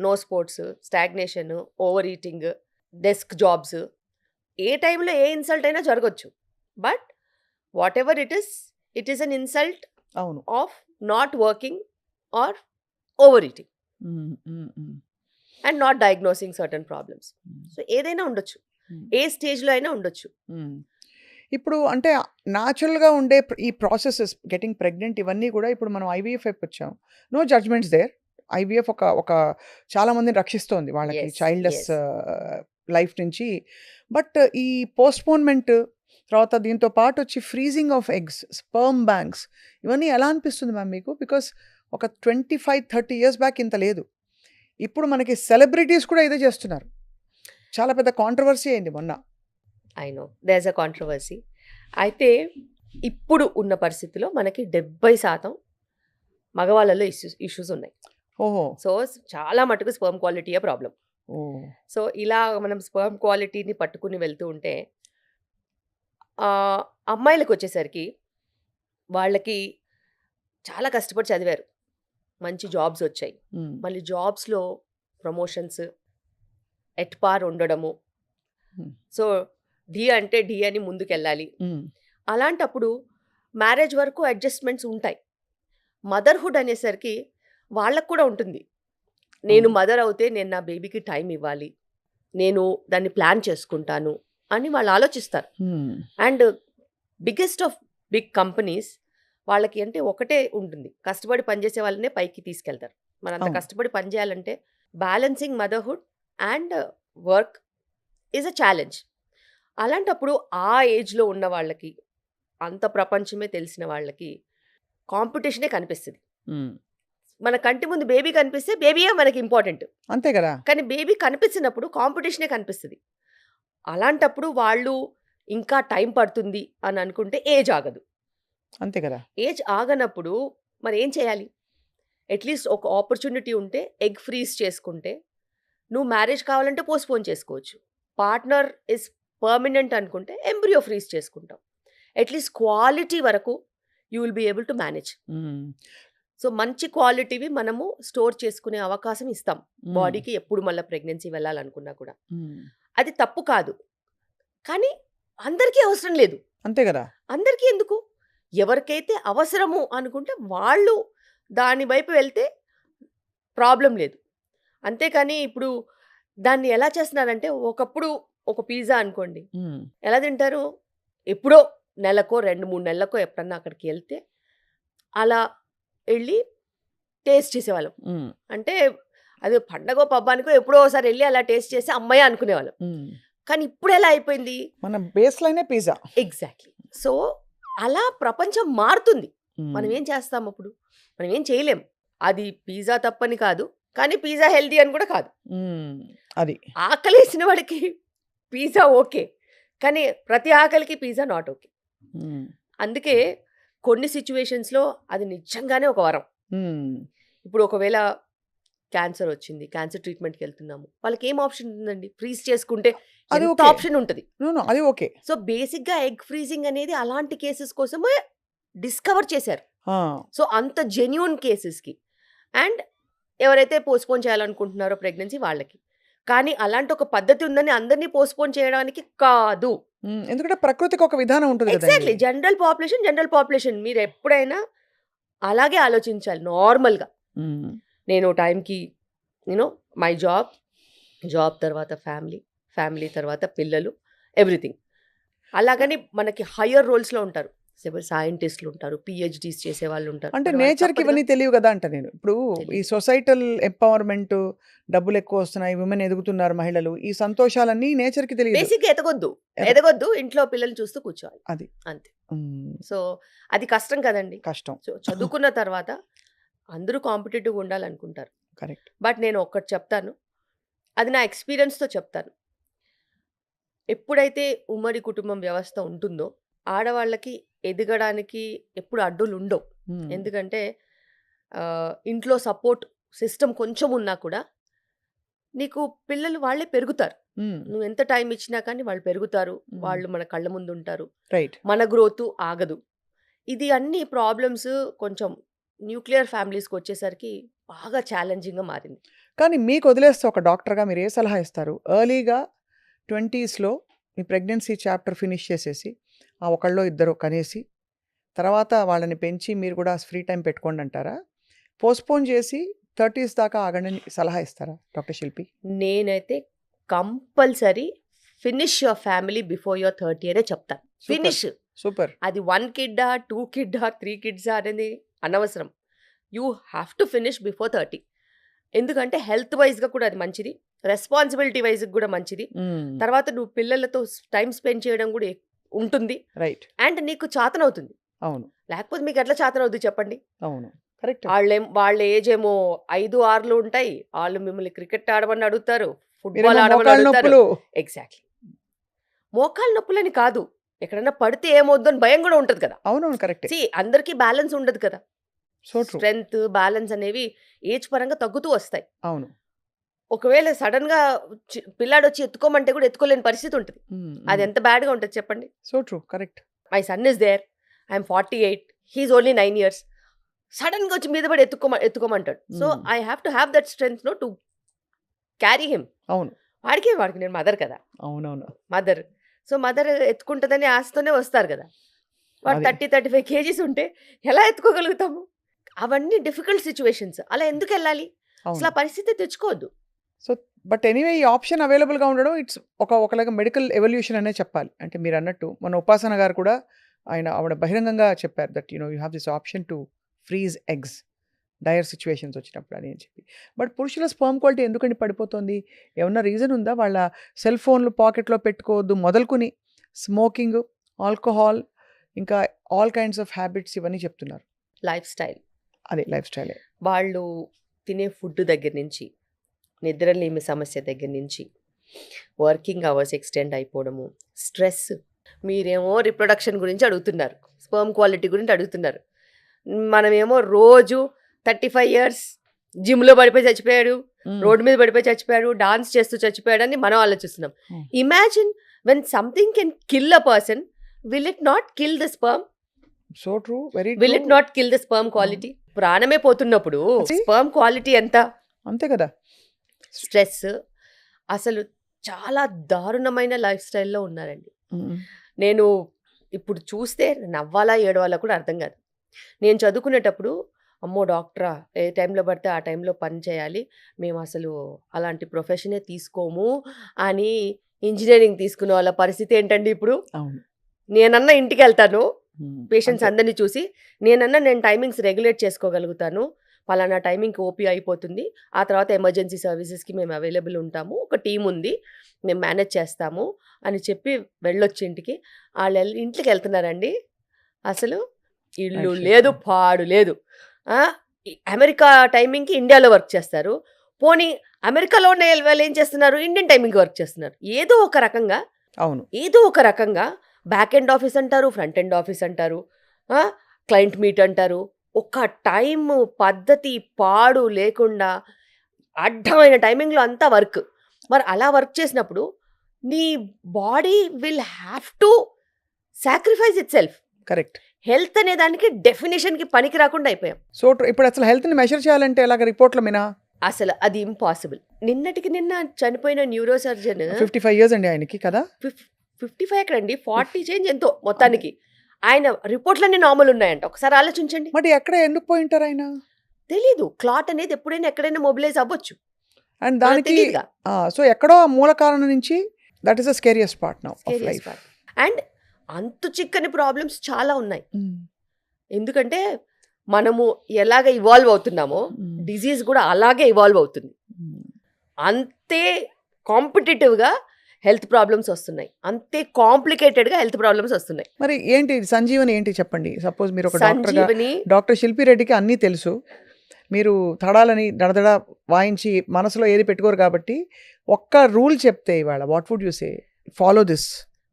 no sports, stagnation, overeating, desk jobs. ఏ టైంలో ఏ ఇన్సల్ట్ అయినా జరగచ్చు. But whatever it is an insult అవును. Of not working or over eating um, um, um, and not diagnosing certain problems. Um, so ఏదైనా ఉండొచ్చు, ఉమ్. ఏ స్టేజ్లో అయినా ఉండొచ్చు. మ్మ్. ఇప్పుడు అంటే న్యాచురల్గా ఉండే ఈ ప్రాసెసెస్ గెటింగ్ ప్రెగ్నెంట్ ఇవన్నీ కూడా ఇప్పుడు మనం ఐవీఎఫ్ వైపు వచ్చాం. No judgements there. ఐవీఎఫ్ ఒక చాలా మందిని రక్షిస్తోంది వాళ్ళకి Yes, చైల్డ్లెస్ yes. లైఫ్ నుంచి. బట్ ఈ పోస్ట్పోన్మెంట్ తర్వాత దీంతో పాటు వచ్చి freezing of eggs, sperm banks ఇవన్నీ ఎలా అనిపిస్తుంది మ్యామ్ మీకు? బికాస్ ఒక 25-30 ఇయర్స్ బ్యాక్ ఇంత లేదు. ఇప్పుడు మనకి సెలబ్రిటీస్ కూడా ఇదే చేస్తున్నారు. చాలా పెద్ద కాంట్రవర్సీ అయింది మొన్న. I know there is a controversy. అయితే ఇప్పుడు ఉన్న పరిస్థితిలో మనకి 70% మగవాళ్ళలో ఇష్యూస్ ఉన్నాయి. ఓహో. సో చాలా మటుకు స్పర్మ్ క్వాలిటీయే ప్రాబ్లం. ఓ. సో ఇలా మనం స్పర్మ్ క్వాలిటీని పట్టుకుని వెళ్తూ ఉంటే అమ్మాయిలకు వచ్చేసరికి వాళ్ళకి చాలా కష్టపడి చదివారు, మంచి జాబ్స్ వచ్చాయి. మళ్ళీ జాబ్స్‌లో ప్రమోషన్స్, ఎట్‌పార్ ఉండడము. హ్మ్. సో, ఢీ అంటే ఢీ అని ముందుకెళ్ళాలి. అలాంటప్పుడు మ్యారేజ్ వరకు అడ్జస్ట్‌మెంట్స్ ఉంటాయి. మదర్‌హుడ్ అనేసరికి వాళ్ళకి కూడా ఉంటుంది. నేను అవును. మదర్ అవుతే నేను నా బేబీకి టైం ఇవ్వాలి. నేను దాన్ని ప్లాన్ చేసుకుంటాను అని వాళ్ళు ఆలోచిస్తారు. And biggest of big companies వాళ్ళకి అంటే ఒకటే ఉంటుంది. కష్టపడి పనిచేసే వాళ్ళనే పైకి తీసుకెళ్తారు. మనంత అవును. కష్టపడి పని చేయాలంటే balancing motherhood and work is a challenge. అలాంటప్పుడు ఆ ఏజ్‌లో ఉన్న వాళ్ళకి, అంత ప్రపంచమే తెలిసిన వాళ్ళకి కాంపిటీషనే కనిపిస్తది. మన కంటి ముందు బేబీ కనిపిస్తే బేబీయే మనకి ఇంపార్టెంట్. అంతే కదా! కానీ బేబీ కనిపించినప్పుడు కాంపిటీషనే కనిపిస్తది. అలాంటప్పుడు వాళ్ళు ఇంకా టైం పడుతుంది అని అనుకుంటే ఏజ్ ఆగదు. అంతే కదా! ఏజ్ ఆగనప్పుడు మరేం చేయాలి? అట్‌లీస్ట్ ఒక ఆపర్చునిటీ ఉంటే ఎగ్ ఫ్రీజ్ చేసుకుంటే, నువ్వు మ్యారేజ్ కావాలంటే పోస్ట్‌పోన్ చేసుకోవచ్చు. పార్ట్నర్ ఈస్ పర్మనెంట్ అనుకుంటే ఎంబ్రియో ఫ్రీజ్ చేసుకుంటాం. అట్‌లీస్ట్ క్వాలిటీ వరకు you will be able to manage. హ్మ్. సో, మంచి క్వాలిటీవి మనము స్టోర్ చేసుకునే అవకాశం ఇస్తాం. హ్మ్. బాడీకి ఎప్పుడు మళ్ళా ప్రెగ్నెన్సీ వెళ్ళాలనుకున్నా కూడా. హ్మ్. అది తప్పు కాదు. కానీ అందరికీ అవసరం లేదు. అంతే కదా! అందరికీ ఎందుకు? ఎవరికైతే అవసరము అనుకుంటే వాళ్ళు దాని వైపు వెళ్తే ప్రాబ్లమ్ లేదు. అంతేకాని ఇప్పుడు దాన్ని ఎలా చేస్తున్నారంటే ఒకప్పుడు ఒక పిజ్జా అనుకోండి. హ్మ్. ఎలా తింటారు? ఎప్పుడో నెలకో, 2, 3 నెలలకో ఎప్పుడన్నా అక్కడికెళ్తే అలా ఎళ్లి టేస్ట్ చేసేవాళ్ళం. హ్మ్. అంటే అది పండగో, పబ్బానికో ఎప్పుడో ఓసారి ఎళ్లి అలా టేస్ట్ చేసి హమ్మయ్య! అనుకునేవాళ్ళం. హ్మ్. కానీ ఇప్పుడెలా అయిపోయింది? మన బేస్ లైనే పిజ్జా. ఎగ్జాక్ట్‌లీ. సో, అలా ప్రపంచం మారుతుంది. మనం హ్మ్. ఏం చేస్తాం అప్పుడు? మనం ఏం చేయలేం. అది పిజ్జా తప్పని కాదు. కానీ పిజ్జా హెల్తీ అని కూడా కాదు. హ్మ్. అది. ఆకలేసిన వాడికి పిజ్జా ఓకే. కానీ ప్రతి ఆకలికి పిజ్జా నాట్ ఓకే. హ్మ్. అందుకే కొన్ని సిట్యుయేషన్స్‌లో అది నిజంగానే ఒక వరం. హ్మ్. ఇప్పుడు ఒకవేళ క్యాన్సర్ వచ్చింది. క్యాన్సర్ ట్రీట్‌మెంట్‌కెళ్తున్నాము. వాళ్ళకేం ఆప్షన్ ఉందండి? ఫ్రీజ్ చేసుకుంటే అది ఎంత ఓకే. ఆప్షన్ ఉంటది. నో. అది ఓకే. సో, బేసిక్‌గా ఎగ్ ఫ్రీజింగ్ అనేది అలాంటి కేసెస్ కోసమే డిస్కవర్ చేశారు. ఆ! సో, అంత జెన్యూన్ కేసెస్‌కి. అండ్ ఎవరైతే పోస్ట్‌పోన్ చేయాలనుకుంటున్నారో ప్రెగ్నెన్సీ వాళ్ళకి. కానీ అలాంటి ఒక పద్ధతి ఉందని అందరిని పోస్ట్‌పోన్ చేయడానికి కాదు. హ్మ్. ఎందుకంటే ప్రకృతికి ఒక విధానం ఉంటది కదండీ! ఎగ్జాక్ట్‌లీ. జనరల్ పాపులేషన్ మీరెప్పుడైనా అలాగే ఆలోచించాలి నార్మల్‌గా. హ్మ్. నేను టైంకి మై జాబ్, జాబ్ తర్వాత ఫ్యామిలీ, ఫ్యామిలీ తర్వాత పిల్లలు, ఎవ్రీథింగ్. అలాగని మనకి హైయర్ రోల్స్‌లో ఉంటారు. సైంటిస్ట్‌లు ఉంటారు, పీహెచ్‌డీస్ చేసేవాళ్ళు ఉంటారు. అంటే మరి వాళ్ళకి నేచర్‌కి తప్పదుగా. ఇవన్నీ తెలియవు గదా! అంట నేను. ఇప్పుడు ఈ తెలీదు. సొసైటల్ ఎంపవర్‌మెంట్ డబ్బులెక్కువొస్తున్నాయి. విమెన్ ఎదుగుతున్నారు మహిళలు. ఈ సంతోషాలన్నీ నేచర్‌కి తెలీదు. బేసిక్‌గా ఎదగొద్దు. ఎద ఎదగొద్దు. ఇంట్లో పిల్లల్ని చూస్తూ కూర్చోవాలి. అది. అంతే. హ్మ్. సో, అది కష్టం కదండీ! కష్టం. సో, చదువుకున్న తర్వాత అందరూ కాంపిటీటివ్‌గా ఉండాలనుకుంటారు. కరెక్ట్. బట్ నేను ఒక్కటి చెప్తాను. అది నా ఎక్స్‌పీరియన్స్‌తో చెప్తాను. ఎప్పుడైతే ఉమ్మడి కుటుంబం వ్యవస్థ ఉంటుందో, ఆడవాళ్ళకి ఎదగడానికి ఎప్పుడు అడ్డులుండవు. హ్మ్. ఎందుకంటే ఇంట్లో సపోర్ట్ సిస్టమ్ కొంచెం ఉన్నా కూడా నీకు పిల్లలు వాళ్ళే పెరుగుతారు. హ్మ్. నువ్వెంత టైం ఇచ్చినా కానీ వాళ్ళు పెరుగుతారు. హ్మ్. వాళ్ళు మన కళ్ళ ముందుంటారు. రైట్. మన గ్రోతు ఆగదు. ఇది అన్ని ప్రాబ్లమ్స్ కొంచెం న్యూక్లియర్ ఫ్యామిలీస్‌కొచ్చేసరికి బాగా ఛాలెంజింగ్‌గా మారింది. కానీ మీకొదిలేస్తే ఒక డాక్టర్‌గా మీరు ఏ సలహా ఇస్తారు? ఎర్లీగా 20స్‌లో మీ ప్రెగ్నెన్సీ చాప్టర్ ఫినిష్ చేసేసి, ఆ ఒకళ్ళో ఇద్దరో కనేసి, తర్వాత వాళ్ళని పెంచి మీరు కూడా ఫ్రీ టైమ్ పెట్టుకోండంటారా? పోస్ట్‌పోన్ చేసి 30స్ దాకా ఆగండని సలహా ఇస్తారా డాక్టర్ శిల్పి? నేనైతే compulsory finish your family before your 30 అనే చెప్తాను. సూపర్. ఫినిష్. సూపర్. అది 1 కిడ్డా, 2 కిడ్డా, 3 కిడ్సా అనేది అనవసరం. You have to finish before 30. ఎందుకంటే హెల్త్ వైస్‌గా కూడా అది మంచిది. రెస్పాన్సిబిలిటీ వైస్‌గా కూడా మంచిది. హ్మ్. తర్వాత నువ్వు పిల్లలతో టైమ్ స్పెండ్ చేయడం కూడా ఉంటుంది. రైట్. అండ్ నీకు చాతనవుతుంది. అవును. లేకపోతే మీకు ఎట్లా చాతనవుద్ది చెప్పండి? అవును. కరెక్టే. వాళ్ళ ఏజ్ ఏమో 5, 6లు ఉంటాయి. ఆళ్ళు మిమ్మల్ని క్రికెట్ ఆడమని అడుగుతారు. ఫుట్‌బాల్ మీరేమో ఆడమని మోకాళ్ళ అడుగుతారు. నొప్పులు. ఎగ్జాక్ట్‌లీ. మోకాళ్ళ నొప్పులని కాదు. ఎక్కడన్నా పడితే ఏమవుద్దో అని భయం గూడా ఉంటది కదా! అవునవును. కరెక్టే. అందరికీ బ్యాలెన్స్ ఉండదు కదా! So true. స్ట్రెంత్, బ్యాలెన్స్ అనేవి ఏజ్ పరంగా తగ్గుతూ వస్తాయి. అవును. ఒకవేళ సడెన్‌గా పిల్లాడొచ్చి ఎత్తుకోమంటే కూడా ఎత్తుకోలేని పరిస్థితి ఉంటది. హ్మ్. అది హ్మ్. ఎంత బ్యాడ్‌గా ఉంటది చెప్పండి? So true. Correct. My son is there. I am 48. He is only 9 years. సడన్గా వచ్చి మీద పడి ఎత్తుకోమంటాడు. So I have to have that strength to carry him. అవును. వాడికి నేను మదర్ కదా, అవునవును. మదర్. సో మదర్ ఎత్తుకుంటుందని ఆశతోనే వస్తారు కదా. వాడు అది 35 కేజీస్ ఉంటే ఎలా ఎత్తుకోగలుగుతాము? అవన్నీ డిఫికల్ట్ సిచ్యువేషన్స్. అలా ఎందుకు వెళ్ళాలి? అసలు అవును. ఆ పరిస్థితి తెచ్చుకోవద్దు. సో బట్ ఎనీవే ఈ ఆప్షన్ అవైలబుల్‌గా ఉండడం ఇట్స్ ఒకలాగా మెడికల్ ఎవల్యూషన్ అనే చెప్పాలి. అంటే మీరన్నట్టు మన ఉపాసన గారు కూడా ఆవిడ బహిరంగంగా చెప్పారు that you have this option to freeze eggs dire situations వచ్చినప్పుడు అని చెప్పి. బట్ పురుషుల స్పర్మ్ క్వాలిటీ ఎందుకండి పడిపోతుంది? ఏమన్నా రీజన్ ఉందా? వాళ్ళ సెల్ ఫోన్లు పాకెట్‌లో పెట్టుకోవద్దు మొదలుకొని స్మోకింగ్, ఆల్కహాల్, ఇంకా ఆల్ కైండ్స్ ఆఫ్ హ్యాబిట్స్ ఇవన్నీ చెప్తున్నారు. లైఫ్ స్టైల్, అదే లైఫ్ స్టైలే. వాళ్ళు తినే ఫుడ్ దగ్గర నుంచి, నిద్రలేమి సమస్య దగ్గర నుంచి, వర్కింగ్ అవర్స్ ఎక్స్టెండ్ అయిపోవడము, స్ట్రెస్. మీరేమో రిప్రొడక్షన్ గురించి అడుగుతున్నారు, స్పర్మ్ క్వాలిటీ గురించి అడుగుతున్నారు. మనమేమో రోజు 35 ఇయర్స్ జిమ్లో పడిపోయి చచ్చిపోయాడు, రోడ్డు మీద పడిపోయి చచ్చిపోయాడు, డాన్స్ చేస్తూ చచ్చిపోయాడు అని మనం ఆలోచిస్తున్నాం. Imagine when something can kill a person, will it not kill the sperm? So true, very will it not kill the sperm quality? ప్రాణమే పోతున్నప్పుడు స్పర్మ్ క్వాలిటీ ఎంత? అంతే కదా. స్ట్రెస్. అసలు చాలా దారుణమైన లైఫ్ స్టైల్లో ఉన్నారండి. నేను ఇప్పుడు చూస్తే నవ్వాలా ఏడవాలా కూడా అర్థం కాదు. నేను చదువుకునేటప్పుడు అమ్మో డాక్టరా, ఏ టైంలో పడితే ఆ టైంలో పని చేయాలి, మేము అసలు అలాంటి ప్రొఫెషనే తీసుకోము అని ఇంజనీరింగ్ తీసుకునే వాళ్ళ పరిస్థితి ఏంటండి ఇప్పుడు? అవును. నేనన్నా ఇంటికి వెళ్తాను పేషెంట్స్ అంతే. అందరినీ చూసి, నేను టైమింగ్స్ రెగ్యులేట్ చేసుకోగలుగుతాను, పలానా టైమింగ్కి ఓపీ అయిపోతుంది, ఆ తర్వాత ఎమర్జెన్సీ సర్వీసెస్కి మేము అవైలబుల్ ఉంటాము, ఒక టీం ఉంది, మేము మేనేజ్ చేస్తాము అని చెప్పి వెళ్ళొచ్చి ఇంటికి. వాళ్ళు ఇంటికి వెళ్తున్నారండి, అసలు ఇల్లు లేదు, పాడు లేదు. అమెరికా టైమింగ్కి ఇండియాలో వర్క్ చేస్తారు. పోనీ అమెరికాలో ఉన్న వాళ్ళు ఏం చేస్తున్నారు? ఇండియన్ టైమింగ్కి వర్క్ చేస్తున్నారు. ఏదో ఒక రకంగా బ్యాక్ ఎండ్ ఆఫీస్ అంటారు, ఫ్రంట్ ఎండ్ ఆఫీస్ అంటారు, క్లయింట్ మీట్ అంటారు. ఒక టైం పద్ధతి పాడు లేకుండా అడ్డమైన టైమింగ్లో అంతా వర్క్. మరి అలా వర్క్ చేసినప్పుడు నీ body will have to sacrifice it self. Correct. Health అనే దానికి డెఫినేషన్కి పనికి రాకుండా అయిపోయాం. సో ఇప్పుడు అసలు హెల్త్ని మెజర్ చేయాలంటే ఎలాగ? రిపోర్ట్ల మీనా? అసలు అది ఇంపాసిబుల్. నిన్నటికి నిన్న చనిపోయిన న్యూరో సర్జన్ 55 ఇయర్స్ అండి ఆయనకి కదా. 55 ఎక్కడండి, 40 చేంజ్ ఎంతో మొత్తానికి. ఆయన రిపోర్ట్లన్నీ నార్మల్ ఉన్నాయంట. ఒకసారి ఆలోచించండి. మరి ఎక్కడ ఎందుకు పోయి ఉంటారు ఆయన? తెలీదు. క్లాట్ అనేది ఎప్పుడైనా ఎక్కడైనా మొబిలైజ్ అవ్వచ్చు. అండ్ దానికి సో ఎక్కడో మూల కారణం నుంచి that is the scariest part now of life. And అంతు చిక్కని ప్రాబ్లమ్స్ చాలా ఉన్నాయి. ఎందుకంటే మనము ఎలాగ ఇవాల్వ్ అవుతున్నామో డిజీజ్ కూడా అలాగే ఇవాల్వ్ అవుతుంది. అంతే కాంపిటేటివ్గా హెల్త్ ప్రాబ్లమ్స్ వస్తున్నాయి, అంతే కాంప్లికేటెడ్గా హెల్త్ ప్రాబ్లమ్స్ వస్తున్నాయి. మరి ఏంటి సంజీవని ఏంటి చెప్పండి? సపోజ్ మీరు ఒక సంజీవని, డాక్టర్ శిల్పి రెడ్డికి అన్నీ తెలుసు, మీరు తడాలని దడదడ వాయించి మనసులో ఏది పెట్టుకోరు కాబట్టి ఒక్క రూల్ చెప్తే ఇవాళ what would you say? Follow this.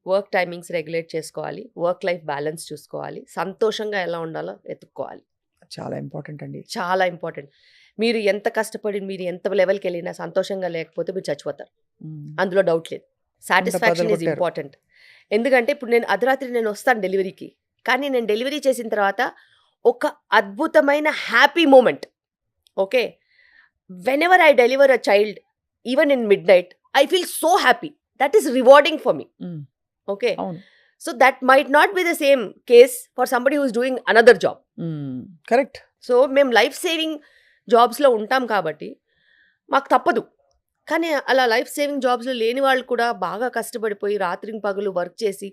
Work timings regulate చేసుకోవాలి, వర్క్ లైఫ్ బ్యాలెన్స్ చూసుకోవాలి, సంతోషంగా ఎలా ఉండాలో వెతుక్కోవాలి. చాలా ఇంపార్టెంట్ అండి, చాలా ఇంపార్టెంట్. మీరు ఎంత కష్టపడి మీరు ఎంత లెవెల్కి వెళ్ళినా సంతోషంగా లేకపోతే మీరు చచ్చిపోతారు, అందులో డౌట్ లేదు. Satisfaction is important. ఎందుకంటే ఇప్పుడు నేను అర్ధరాత్రి నేను వస్తాను డెలివరీకి, కానీ నేను డెలివరీ చేసిన తర్వాత ఒక అద్భుతమైన happy moment. Okay, whenever I deliver a child even in mid night I feel so happy. That is rewarding for me. Okay, so that might not be the same case for somebody who is doing another job. Correct. So మేము life saving జాబ్స్లో ఉంటాం కాబట్టి మాకు తప్పదు. కానీ అలా life saving జాబ్స్లో లేని వాళ్ళు కూడా బాగా కష్టపడిపోయి రాత్రి పగలు వర్క్ చేసి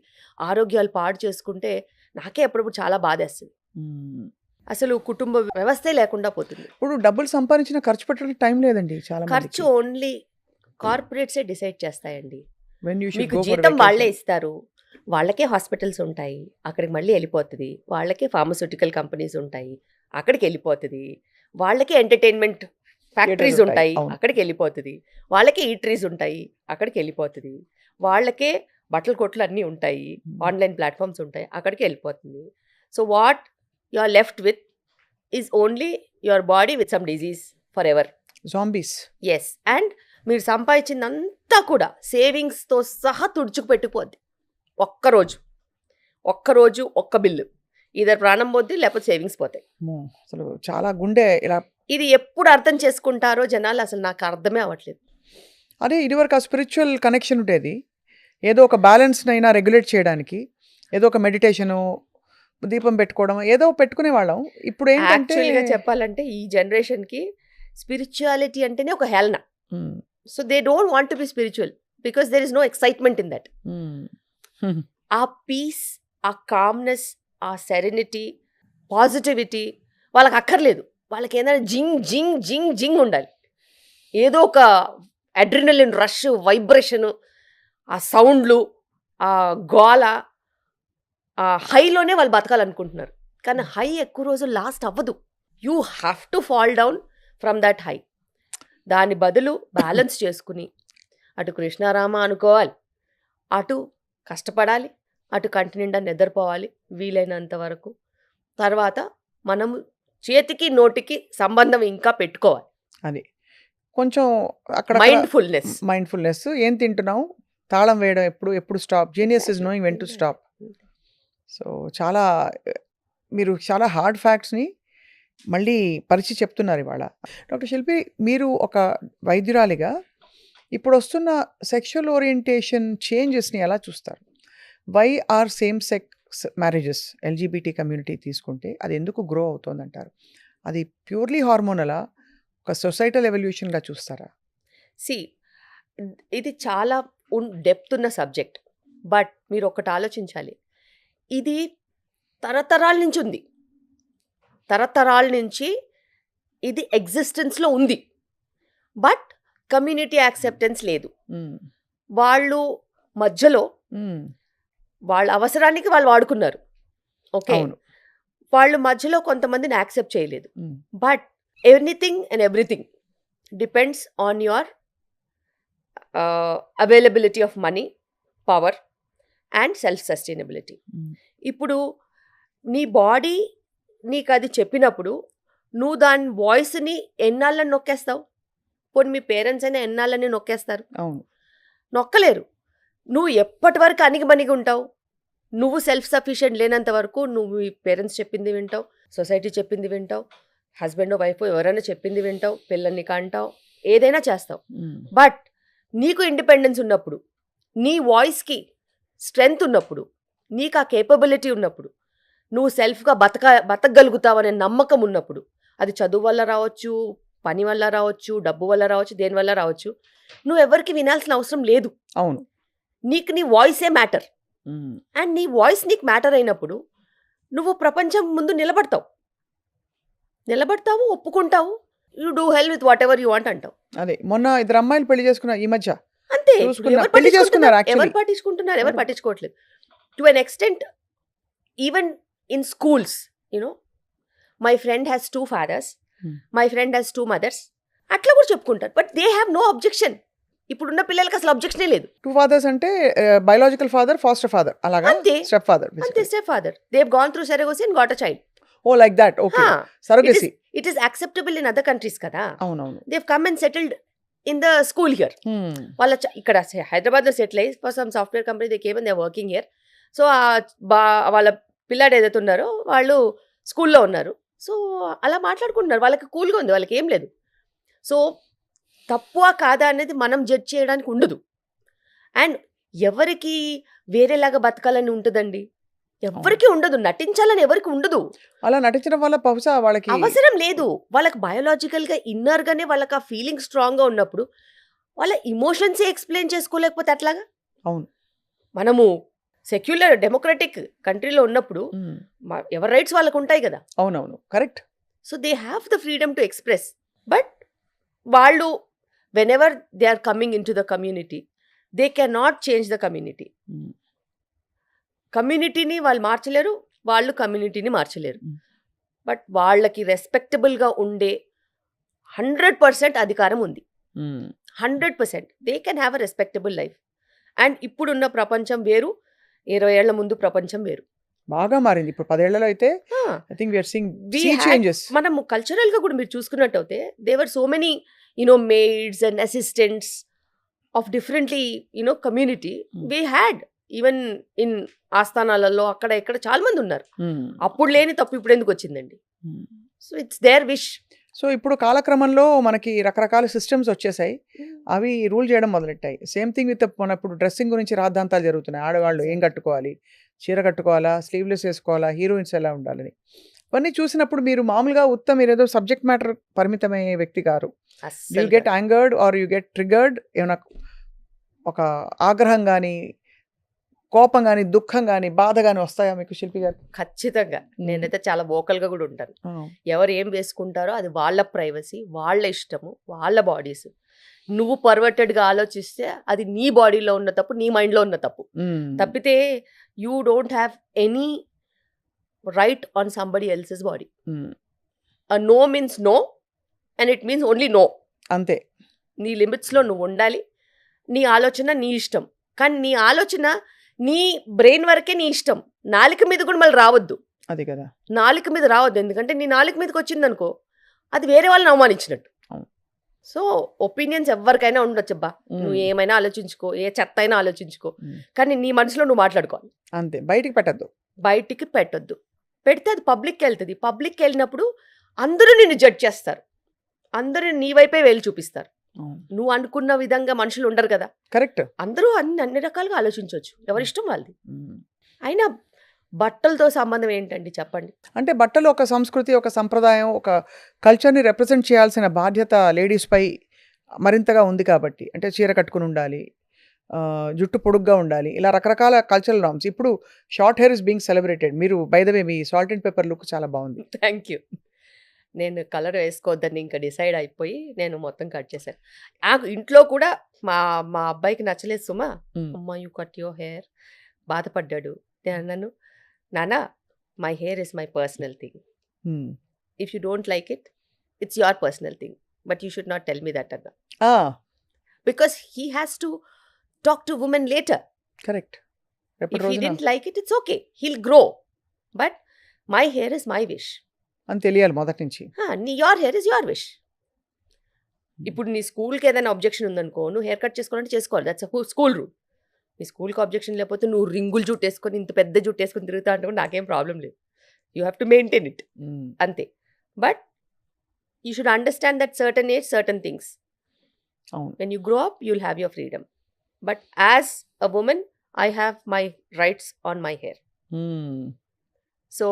ఆరోగ్యాలు పాడు చేసుకుంటే నాకే అప్పుడప్పుడు చాలా బాధేస్తుంది. అసలు కుటుంబ వ్యవస్థే లేకుండా పోతుంది. ఇప్పుడు డబ్బులు సంపాదించిన ఖర్చు పెట్టడానికి టైం లేదండి చాలా. ఖర్చు ఓన్లీ కార్పొరేట్సే డిసైడ్ చేస్తాయండి. మీకు మీకు జీతం వాళ్ళే ఇస్తారు, వాళ్ళకే హాస్పిటల్స్ ఉంటాయి, అక్కడికి మళ్ళీ వెళ్ళిపోతుంది. వాళ్ళకే ఫార్మస్యూటికల్ కంపెనీస్ ఉంటాయి, అక్కడికి వెళ్ళిపోతుంది. వాళ్ళకే ఎంటర్టైన్మెంట్ ఫ్యాక్టరీస్ ఉంటాయి, అక్కడికి వెళ్ళిపోతుంది. వాళ్ళకే ఈటరీస్ ఉంటాయి, అక్కడికి వెళ్ళిపోతుంది. వాళ్ళకే బట్టల కొట్లు అన్నీ ఉంటాయి, ఆన్లైన్ ప్లాట్ఫామ్స్ ఉంటాయి, అక్కడికి వెళ్ళిపోతుంది. So what you are left with is only your body with some disease forever. Zombies. Yes. And మీరు సంపాదించిందంతా కూడా సేవింగ్స్తో సహా తుడుచుకు పెట్టిపోద్ది. ఒక్కరోజు ఒక్క బిల్లు. ఇద్దరు ప్రాణం పోద్ది, లేకపోతే సేవింగ్స్ పోతాయి. అమ్మో! అసలు చాలా గుండె ఇలా ఇది ఎప్పుడు అర్థం చేసుకుంటారో జనాలు, అసలు నాకు అర్థమే అవ్వట్లేదు. అదే ఇదివరకు ఆ స్పిరిచువల్ కనెక్షన్ ఉండేది. ఏదో ఒక బ్యాలెన్స్‌నైనా రెగ్యులేట్ చేయడానికి. ఏదో ఒక మెడిటేషను, దీపం పెట్టుకోవడం ఏదో పెట్టుకునేవాళ్ళం. ఇప్పుడేంటంటే యాక్చువల్‌గా చెప్పాలంటే ఈ జనరేషన్‌కి స్పిరిచువాలిటీ అంటేనే ఒక హేళన. Hmm. So they don't want to be spiritual because there is no excitement in that. Hmm. ఆ పీస్, ఆ కామ్నెస్, ఆ సెరెనిటీ, పాజిటివిటీ వాళ్ళకి అక్కర్లేదు. వాళ్ళకి ఏదైనా జింగ్ జింగ్ జింగ్ జింగ్ ఉండాలి. ఏదో ఒక అడ్రినలిన్ రష్, వైబ్రేషను, ఆ సౌండ్లు, ఆ గోల, ఆ హైలోనే వాళ్ళు బతకాలనుకుంటున్నారు. కానీ హై ఎక్కువ రోజులు లాస్ట్ అవ్వదు. You have to fall down from that high. దాని బదులు బ్యాలెన్స్ చేసుకుని అటు కృష్ణారామ అనుకోవాలి, అటు కష్టపడాలి, అటు కంటి నిండా నిద్రపోవాలి వీలైనంత వరకు. తర్వాత మనము చేతికి నోటికి సంబంధం ఇంకా పెట్టుకోవాలి. అది. కొంచెం అక్కడ మైండ్‌ఫుల్‌నెస్. ఏం తింటున్నావు? తాళం వేయడం ఎప్పుడు stop. Genius is knowing when to stop. So, చాలా మీరు చాలా హార్డ్ ఫ్యాక్ట్స్‌ని మళ్ళీ పరిచి చెప్తున్నారు ఇవాళ. డాక్టర్ శిల్పి, మీరు ఒక వైద్యురాలిగా ఇప్పుడొస్తున్న సెక్షువల్ ఓరియంటేషన్ చేంజెస్‌ని ఎలా చూస్తారు? Why are same sex marriages, LGBT community తీసుకుంటే అది ఎందుకు గ్రో అవుతోందంటారు? అది ప్యూర్‌లీ హార్మోనలా? ఒక సొసైటల్ ఎవల్యూషన్‌గా చూస్తారా? సి ఇది చాలా డెప్త్ ఉన్న సబ్జెక్ట్. బట్ మీరు ఒకటి ఆలోచించాలి. ఇది తరతరాల నుంచి ఉంది. తరతరాల నుంచి ఇది ఎగ్జిస్టెన్స్లో ఉంది. బట్ కమ్యూనిటీ యాక్సెప్టెన్స్ లేదు. వాళ్ళు మధ్యలో వాళ్ళ అవసరానికి వాళ్ళు వాడుకున్నారు. ఓకే, వాళ్ళు మధ్యలో కొంతమందిని యాక్సెప్ట్ చేయలేదు. But anything and everything depends on your availability of money, power and self sustainability. ఇప్పుడు నీ బాడీ నీకు అది చెప్పినప్పుడు నువ్వు దాని వాయిస్ని ఎన్నాళ్ళని నొక్కేస్తావు? పోనీ మీ పేరెంట్స్ అయినా ఎన్నాళ్ళని నొక్కేస్తారు? నొక్కలేరు. నువ్వు ఎప్పటి వరకు అణిగిమణిగి ఉంటావు? నువ్వు సెల్ఫ్ సఫిషియెంట్ లేనంత వరకు నువ్వు మీ పేరెంట్స్ చెప్పింది వింటావు, సొసైటీ చెప్పింది వింటావు, హస్బెండ్ వైఫ్ ఎవరైనా చెప్పింది వింటావు, పిల్లల్ని కంటావు, ఏదైనా చేస్తావు. బట్ నీకు ఇండిపెండెన్స్ ఉన్నప్పుడు, నీ వాయిస్కి స్ట్రెంగ్త్ ఉన్నప్పుడు, నీకు ఆ కేపబిలిటీ ఉన్నప్పుడు, నువ్వు సెల్ఫ్గా బతకగలుగుతావనే నమ్మకం ఉన్నప్పుడు, అది చదువు వల్ల రావచ్చు, పని వల్ల రావచ్చు, డబ్బు వల్ల రావచ్చు, దేని వల్ల రావచ్చు, నువ్వు ఎవరికి వినాల్సిన అవసరం లేదు. అవును, నీకు నీ వాయిసే మ్యాటర్. అండ్ నీ వాయిస్ నీకు మ్యాటర్ అయినప్పుడు నువ్వు ప్రపంచం ముందు నిలబడతావు, ఒప్పుకుంటావు, you do hell with whatever you want అంటావు. అదే మొన్న 2 అమ్మాయిలు పెళ్లి చేసుకున్నారు ఈ మధ్య. అంతే. పెళ్లి చేసుకున్నారు, ఎవరు పట్టించుకుంటున్నారు? ఎవరు పట్టించుకోవట్లేదు. To an extent even in schools, my friend has 2 fathers, my friend has 2 mothers, అట్లా కూడా చెప్పుకుంటారు. But they have no objection. ఇప్పుడున్న పిల్లలకి అసలు అబ్జెక్షనే లేదు. 2 fathers అంటే బయోలాజికల్ ఫాదర్, ఫాస్టర్ ఫాదర్, అలాగా? అంతే. Step father. అంతే, step father. They have gone through surrogacy and got a child. Oh like that. Okay, surrogacy. It is acceptable in other countries కదా. అవునవును. They have come and settled in the school here. వాళ్ళ ఇక్కడ హైదరాబాద్లో settle అయ్యి for some software company they came and they are working here. So వాళ్ళ పిల్లాడు ఏదైతే ఉన్నారో వాళ్ళు స్కూల్లో ఉన్నారు. సో అలా మాట్లాడుకుంటున్నారు. వాళ్ళకి కూల్గా ఉంది, వాళ్ళకి ఏం లేదు. సో తక్కువ కాదా అనేది మనం జడ్జ్ చేయడానికి ఉండదు. అండ్ ఎవరికి వేరేలాగా బతకాలని ఉంటుందండి? ఎవరికి ఉండదు. నటించాలని ఎవరికి ఉండదు. అలా నటించడం వల్ల బహుశా వాళ్ళకి అవసరం లేదు. వాళ్ళకి బయోలాజికల్గా ఇన్నర్గానే వాళ్ళకి ఆ ఫీలింగ్ స్ట్రాంగ్గా ఉన్నప్పుడు వాళ్ళ ఇమోషన్సే ఎక్స్ప్లెయిన్ చేసుకోలేకపోతే అట్లాగా. అవును, మనము సెక్యులర్ డెమోక్రటిక్ కంట్రీలో ఉన్నప్పుడు ఎవరి రైట్స్ వాళ్ళకు ఉంటాయి కదా. అవునవును, correct. So they have the freedom to express. But వాళ్ళు whenever they are coming in to the community, they can not change the community. కమ్యూనిటీని వాళ్ళు మార్చలేరు, వాళ్ళు కమ్యూనిటీని మార్చలేరు. బట్ వాళ్ళకి రెస్పెక్టబుల్గా ఉండే 100% అధికారం ఉంది. 100% they can have a respectable life. And ఇప్పుడున్న ప్రపంచం వేరు, 20 ఏళ్ల ముందు ప్రపంచం వేరు. బాగా మారింది. ఇప్పుడు 10 ఏళ్లలో అయితే I think we are seeing changes. మనము కల్చరల్గా కూడా మీరు చూసుకున్నట్టయితే there were so many maids and assistants of differently community we had. Even in ఆస్థానాలలో అక్కడ ఇక్కడ చాలా మంది ఉన్నారు. అప్పుడు లేని తప్పు ఇప్పుడు ఎందుకు వచ్చిందండి? So it's their wish. సో ఇప్పుడు కాలక్రమంలో మనకి రకరకాల సిస్టమ్స్ వచ్చేసాయి, అవి రూల్ చేయడం మొదలెట్టాయి. సేమ్ థింగ్ విత్ మన ఇప్పుడు డ్రెస్సింగ్ గురించి రాద్ధాంతాలు జరుగుతున్నాయి. ఆడవాళ్ళు ఏం కట్టుకోవాలి, చీర కట్టుకోవాలా, స్లీవ్లెస్ వేసుకోవాలా, హీరోయిన్స్ ఎలా ఉండాలని. ఇవన్నీ చూసినప్పుడు మీరు మామూలుగా మీరు ఏదో సబ్జెక్ట్ మ్యాటర్ పరిమితమయ్యే వ్యక్తి గారు. యూ అస్సలు get angered or you get triggered, ఏమైనా ఒక ఆగ్రహం కానీ, కోపం కానీ, దుఃఖం కానీ, బాధ కానీ వస్తాయా మీకు శిల్పి గారు? ఖచ్చితంగా నేనైతే చాలా వోకల్గా కూడా ఉంటాను. ఎవరు ఏం వేసుకుంటారో అది వాళ్ళ ప్రైవసీ, వాళ్ళ ఇష్టము, వాళ్ళ బాడీస్. నువ్వు పర్వర్టెడ్గా ఆలోచిస్తే అది నీ బాడీలో ఉన్న తప్పు, నీ మైండ్లో ఉన్న తప్పు. తప్పితే you don't have any right on somebody else's body. No means no and it means only no. అంతే. నీ లిమిట్స్లో నువ్వు ఉండాలి. నీ ఆలోచన నీ ఇష్టం, కానీ నీ ఆలోచన నీ బ్రెయిన్ వరకే నీ ఇష్టం. నాలుక మీద కూడా మళ్ళీ రావద్దు. అది కదా, నాలుక మీద రావద్దు. ఎందుకంటే నీ నాలుక మీదకి వచ్చిందనుకో అది వేరే వాళ్ళని అవమానించినట్టు. సో ఒపీనియన్స్ ఎవరికైనా ఉండొచ్చబ్బా, నువ్వు ఏమైనా ఆలోచించుకో, ఏ చెత్త అయినా ఆలోచించుకో, కానీ నీ మనసులో నువ్వు మాట్లాడుకోవాలి. అంతే, బయటికి పెట్టద్దు. బయటికి పెట్టొద్దు. పెడితే అది పబ్లిక్కి వెళ్తుంది. పబ్లిక్కి వెళ్ళినప్పుడు అందరూ నిన్ను జడ్జ్ చేస్తారు, అందరూ నీ వైపే వేలు చూపిస్తారు. నువ్వు అనుకున్న విధంగా మనుషులు ఉండరు కదా. కరెక్ట్. అందరూ అన్ని రకాలుగా ఆలోచించవచ్చు, ఎవరిష్టం వాళ్ళది. అయినా బట్టలతో సంబంధం ఏంటండి చెప్పండి? అంటే బట్టలు ఒక సంస్కృతి, ఒక సంప్రదాయం, ఒక కల్చర్ని రిప్రజెంట్ చేయాల్సిన బాధ్యత లేడీస్పై మరింతగా ఉంది కాబట్టి, అంటే చీర కట్టుకుని ఉండాలి, జుట్టు పొడుగ్గా ఉండాలి, ఇలా రకరకాల కల్చరల్ నామ్స్. ఇప్పుడు short hair is being celebrated. మీరు బై ద వే మీ సాల్ట్ అండ్ పెప్పర్ లుక్ చాలా బాగుంది. Thank you. నేను కలర్ వేసుకోవద్దని ఇంకా డిసైడ్ అయిపోయి నేను మొత్తం కట్ చేశాను. ఇంట్లో కూడా మా అబ్బాయికి నచ్చలేదు సుమా, అమ్మా యూ కట్ యువర్ హెయిర్, బాధపడ్డాడు. నేను అన్నాను, నానా my hair is my personal thing, if you don't like it it's your personal thing, but you should not tell me that అన్నా, because he has to talk to women later. Correct. If he didn't like it it's okay, he'll grow, but my hair is my wish అని తెలియాలి మొదటి నుంచి. Your hair is your wish. ఇప్పుడు నీ స్కూల్కి ఏదైనా objection ఉందనుకో, నువ్వు హెయిర్ కట్ చేసుకోవాలంటే చేసుకోవాలి, దట్స్ స్కూల్ రూల్. నీ స్కూల్కి అబ్జెక్షన్ లేకపోతే నువ్వు రింగులు జుట్టు వేసుకొని ఇంత పెద్ద జుట్టు వేసుకొని తిరుగుతా అంటే కూడా నాకేం ప్రాబ్లం లేదు. You have to maintain it, అంతే. But you should understand that certain age certain things. When you grow up you will have your freedom, but as a woman I have my rights on my hair. So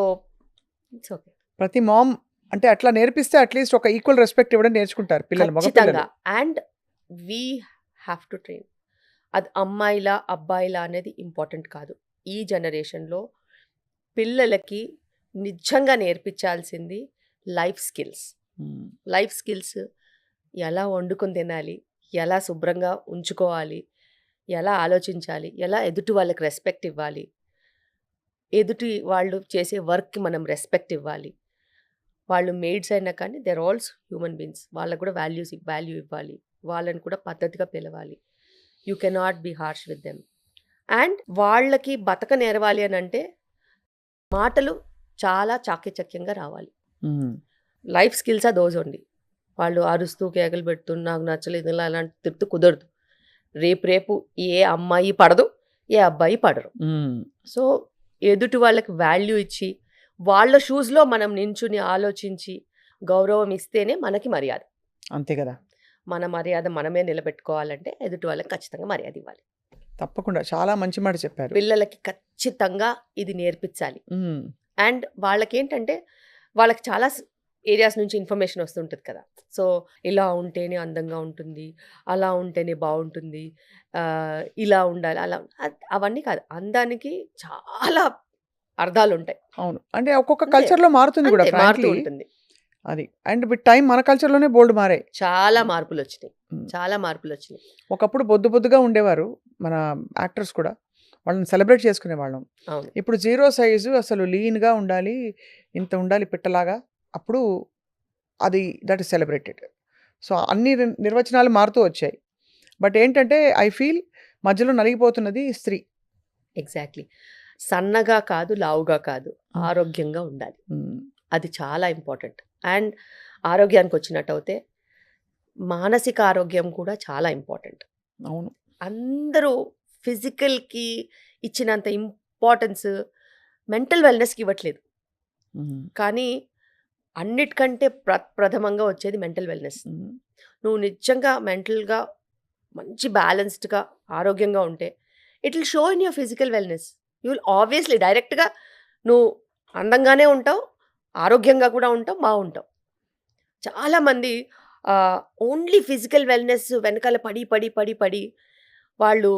it's okay. ప్రతి mom అంటే అట్లా నేర్పిస్తే at least ఒక equal respect ఇవ్వడం నేర్చుకుంటారు పిల్లలు, మగ పిల్లలు. And we have to train. అది అమ్మాయిలా అబ్బాయిలా అనేది ఇంపార్టెంట్ కాదు. ఈ జనరేషన్లో పిల్లలకి నిజంగా నేర్పించాల్సింది లైఫ్ స్కిల్స్. లైఫ్ స్కిల్స్, ఎలా వండుకొని తినాలి, ఎలా శుభ్రంగా ఉంచుకోవాలి, ఎలా ఆలోచించాలి, ఎలా ఎదుటి వాళ్ళకి రెస్పెక్ట్ ఇవ్వాలి, ఎదుటి వాళ్ళు చేసే వర్క్కి మనం రెస్పెక్ట్ ఇవ్వాలి. వాళ్ళు మేడ్స్ అయినా కానీ they are also human beings, వాళ్ళకు కూడా వాల్యూ ఇవ్వాలి, వాళ్ళని కూడా పద్ధతిగా పిలవాలి. You cannot be harsh with them. అండ్ వాళ్ళకి బతక నేర్వాలి అని అంటే మాటలు చాలా చాకచక్యంగా రావాలి. లైఫ్ స్కిల్స్ ఆ దోస్ అండి. వాళ్ళు అరుస్తూ కేకలు పెడుతూ నాకు నచ్చలేదు ఇలా అలాంటి తిడుతూ కుదరదు. రేపు ఏ అమ్మాయి పడదు, ఏ అబ్బాయి పడరు. సో ఎదుటి వాళ్ళకి వాల్యూ ఇచ్చి వాళ్ళ షూస్లో మనం నించుని ఆలోచించి గౌరవం ఇస్తేనే మనకి మర్యాద. అంతే కదా. మన మర్యాద మనమే నిలబెట్టుకోవాలంటే ఎదుటి వాళ్ళకి ఖచ్చితంగా మర్యాద ఇవ్వాలి. తప్పకుండా, చాలా మంచి మాట చెప్పారు. పిల్లలకి ఖచ్చితంగా ఇది నేర్పించాలి. అండ్ వాళ్ళకి ఏంటంటే వాళ్ళకి చాలా ఏరియాస్ నుంచి ఇన్ఫర్మేషన్ వస్తుంటుంది కదా. సో ఇలా ఉంటేనే అందంగా ఉంటుంది, అలా ఉంటేనే బాగుంటుంది, ఇలా ఉండాలి, అలా అవన్నీ కాదు. అందానికి చాలా అర్థాలు ఉంటాయి. అవును, అంటే ఒక్కొక్క కల్చర్లో మారుతుంది కూడా, మారుతూ ఉంటుంది అది. అండ్ విత్ టైం మన కల్చర్లోనే బోల్డ్ మారాయి, చాలా మార్పులు వచ్చినాయి, చాలా మార్పులు వచ్చినాయి. ఒకప్పుడు బొద్దుగా ఉండేవారు మన యాక్టర్స్ కూడా, వాళ్ళని సెలబ్రేట్ చేసుకునే వాళ్ళం. ఇప్పుడు 0 సైజు, అసలు లీన్గా ఉండాలి, ఇంత ఉండాలి పిట్టలాగా, అప్పుడు అది దట్ ఈస్ సెలబ్రేటెడ్. సో అన్ని నిర్వచనాలు మారుతూ వచ్చాయి. బట్ ఏంటంటే ఐ ఫీల్ మధ్యలో నలిగిపోతున్నది స్త్రీ. ఎగ్జాక్ట్లీ. సన్నగా కాదు, లావుగా కాదు, ఆరోగ్యంగా ఉండాలి, అది చాలా ఇంపార్టెంట్. అండ్ ఆరోగ్యానికి వచ్చినట్టు అయితే మానసిక ఆరోగ్యం కూడా చాలా ఇంపార్టెంట్. అవును, అందరూ ఫిజికల్కి ఇచ్చినంత ఇంపార్టెన్స్ మెంటల్ వెల్నెస్కి ఇవ్వట్లేదు. కానీ అన్నిటికంటే ప్రథమంగా వచ్చేది మెంటల్ వెల్నెస్. నువ్వు నిజంగా మెంటల్గా మంచి బ్యాలెన్స్డ్గా ఆరోగ్యంగా ఉంటే it will show in your physical wellness. You will obviously డైరెక్ట్గా నువ్వు అందంగానే ఉంటావు, ఆరోగ్యంగా కూడా ఉంటావు, బాగుంటావు. చాలామంది ఓన్లీ ఫిజికల్ వెల్నెస్ వెనకాల పడి పడి పడి పడి వాళ్ళు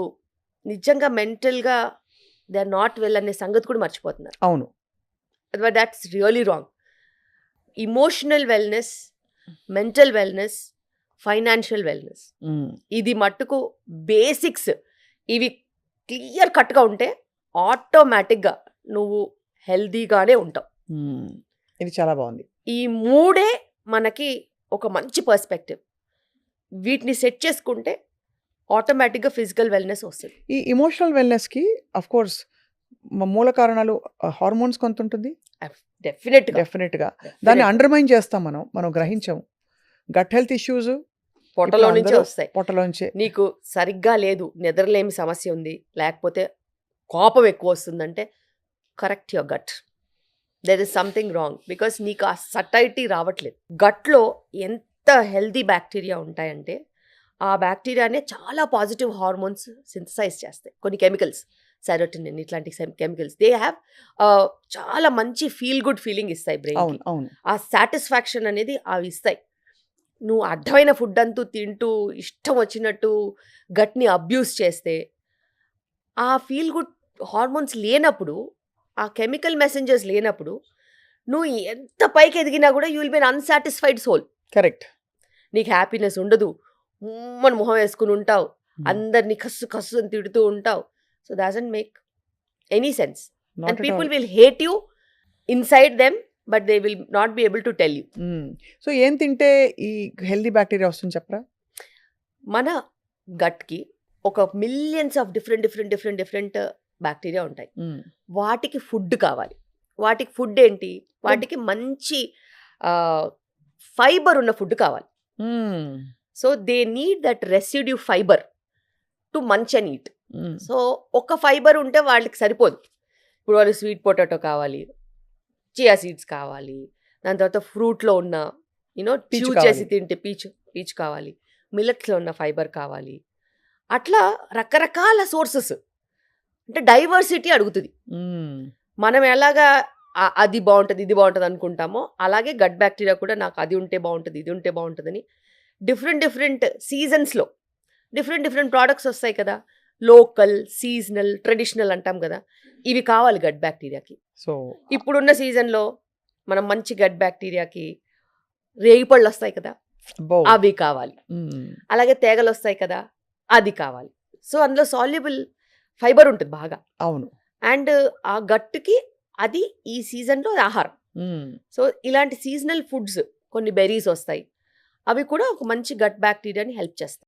నిజంగా మెంటల్గా దే ఆర్ నాట్ వెల్ అనే సంగతి కూడా మర్చిపోతున్నారు. అవును. That's really wrong. Emotional wellness, mental wellness, financial wellness, ఇది మట్టుకు బేసిక్స్. ఇవి క్లియర్ కట్గా ఉంటే ఆటోమేటిక్గా నువ్వు హెల్దీగానే ఉంటావు. ఇది చాలా బాగుంది. ఈ మూడే మనకి ఒక మంచి పర్స్పెక్టివ్. వీటిని సెట్ చేసుకుంటే ఆటోమేటిక్గా ఫిజికల్ వెల్నెస్ వస్తుంది. ఈ ఇమోషనల్ వెల్నెస్కి అఫ్ కోర్స్ మూల కారణాలు హార్మోన్స్ కొంత ఉంటుంది. డెఫినెట్గా దాన్ని అండర్మైన్ చేస్తాం మనం గ్రహించాము. గట్ హెల్త్ ఇష్యూస్ పొట్టలో నుంచే వస్తాయి. పొట్టలోంచే నీకు సరిగ్గా లేదు, నిద్రలేమి సమస్య ఉంది, లేకపోతే కోపం ఎక్కువ వస్తుందంటే correct your gut. There is something wrong because నీకు ఆ సటైటీ రావట్లేదు. గట్లో ఎంత హెల్దీ బ్యాక్టీరియా ఉంటాయంటే ఆ బ్యాక్టీరియానే చాలా పాజిటివ్ హార్మోన్స్ సింథసైజ్ చేస్తాయి. కొన్ని కెమికల్స్, సెరోటోనిన్ ఇట్లాంటి కెమికల్స్, దే హ్యావ్ చాలా మంచి ఫీల్ గుడ్ ఫీలింగ్ ఇస్తాయి బ్రెయిన్. ఆ సాటిస్ఫాక్షన్ అనేది అవి ఇస్తాయి. నువ్వు అర్థమైన ఫుడ్ అంటూ తింటూ ఇష్టం వచ్చినట్టు గట్ని అబ్యూస్ చేస్తే ఆ ఫీల్ గుడ్ హార్మోన్స్ లేనప్పుడు, ఆ కెమికల్ మెసెంజర్స్ లేనప్పుడు నువ్వు ఎంత పైకి ఎదిగినా కూడా you will be unsatisfied soul. Correct. నీకు హ్యాపీనెస్ ఉండదు, మన మొహం వేసుకుని ఉంటావు, అందరినీ కస్సు కస్సు అని తిడుతూ ఉంటావు. So doesn't make any sense. And people will hate you inside them but they will not be able to tell you. So ఏం తింటే ఈ హెల్దీ బ్యాక్టీరియా వస్తుంది చెప్పరా? మన గట్కి ఒక మిలియన్స్ ఆఫ్ డిఫరెంట్ బ్యాక్టీరియా ఉంటాయి. వాటికి ఫుడ్ కావాలి. వాటికి ఫుడ్ ఏంటి? వాటికి మంచి ఫైబర్ ఉన్న ఫుడ్ కావాలి. So they need that residue fibre to munch and eat. So ఒక ఫైబర్ ఉంటే వాళ్ళకి సరిపోదు. ఇప్పుడు వాళ్ళు స్వీట్ పొటాటో కావాలి, చియా సీడ్స్ కావాలి, దాని తర్వాత ఫ్రూట్లో ఉన్న చూ చేసి తింటే పీచ్ కావాలి, మిల్లెట్స్లో ఉన్న ఫైబర్ కావాలి. అట్లా రకరకాల సోర్సెస్, అంటే డైవర్సిటీ అడుగుతుంది. మనం ఎలాగా అది బాగుంటుంది ఇది బాగుంటుంది అనుకుంటామో అలాగే గట్ బ్యాక్టీరియా కూడా నాకు అది ఉంటే బాగుంటుంది ఇది ఉంటే బాగుంటుందని డిఫరెంట్ సీజన్స్లో డిఫరెంట్ ప్రోడక్ట్స్ వస్తాయి కదా. లోకల్, సీజనల్, ట్రెడిషనల్ అంటాం కదా. ఇవి కావాలి గట్ బ్యాక్టీరియాకి. సో ఇప్పుడున్న సీజన్లో మనం మంచి గట్ బ్యాక్టీరియాకి రేగిపళ్ళు వస్తాయి కదా, అవి కావాలి. అలాగే తేగలు వస్తాయి కదా, అది కావాలి. సో అందులో సాల్యుబుల్ ఫైబర్ ఉంటుంది బాగా. అవును. అండ్ ఆ గట్టుకి అది ఈ సీజన్లో ఆహారం. సో ఇలాంటి సీజనల్ ఫుడ్స్, కొన్ని బెర్రీస్ వస్తాయి, అవి కూడా ఒక మంచి గట్ బ్యాక్టీరియాని హెల్ప్ చేస్తాయి.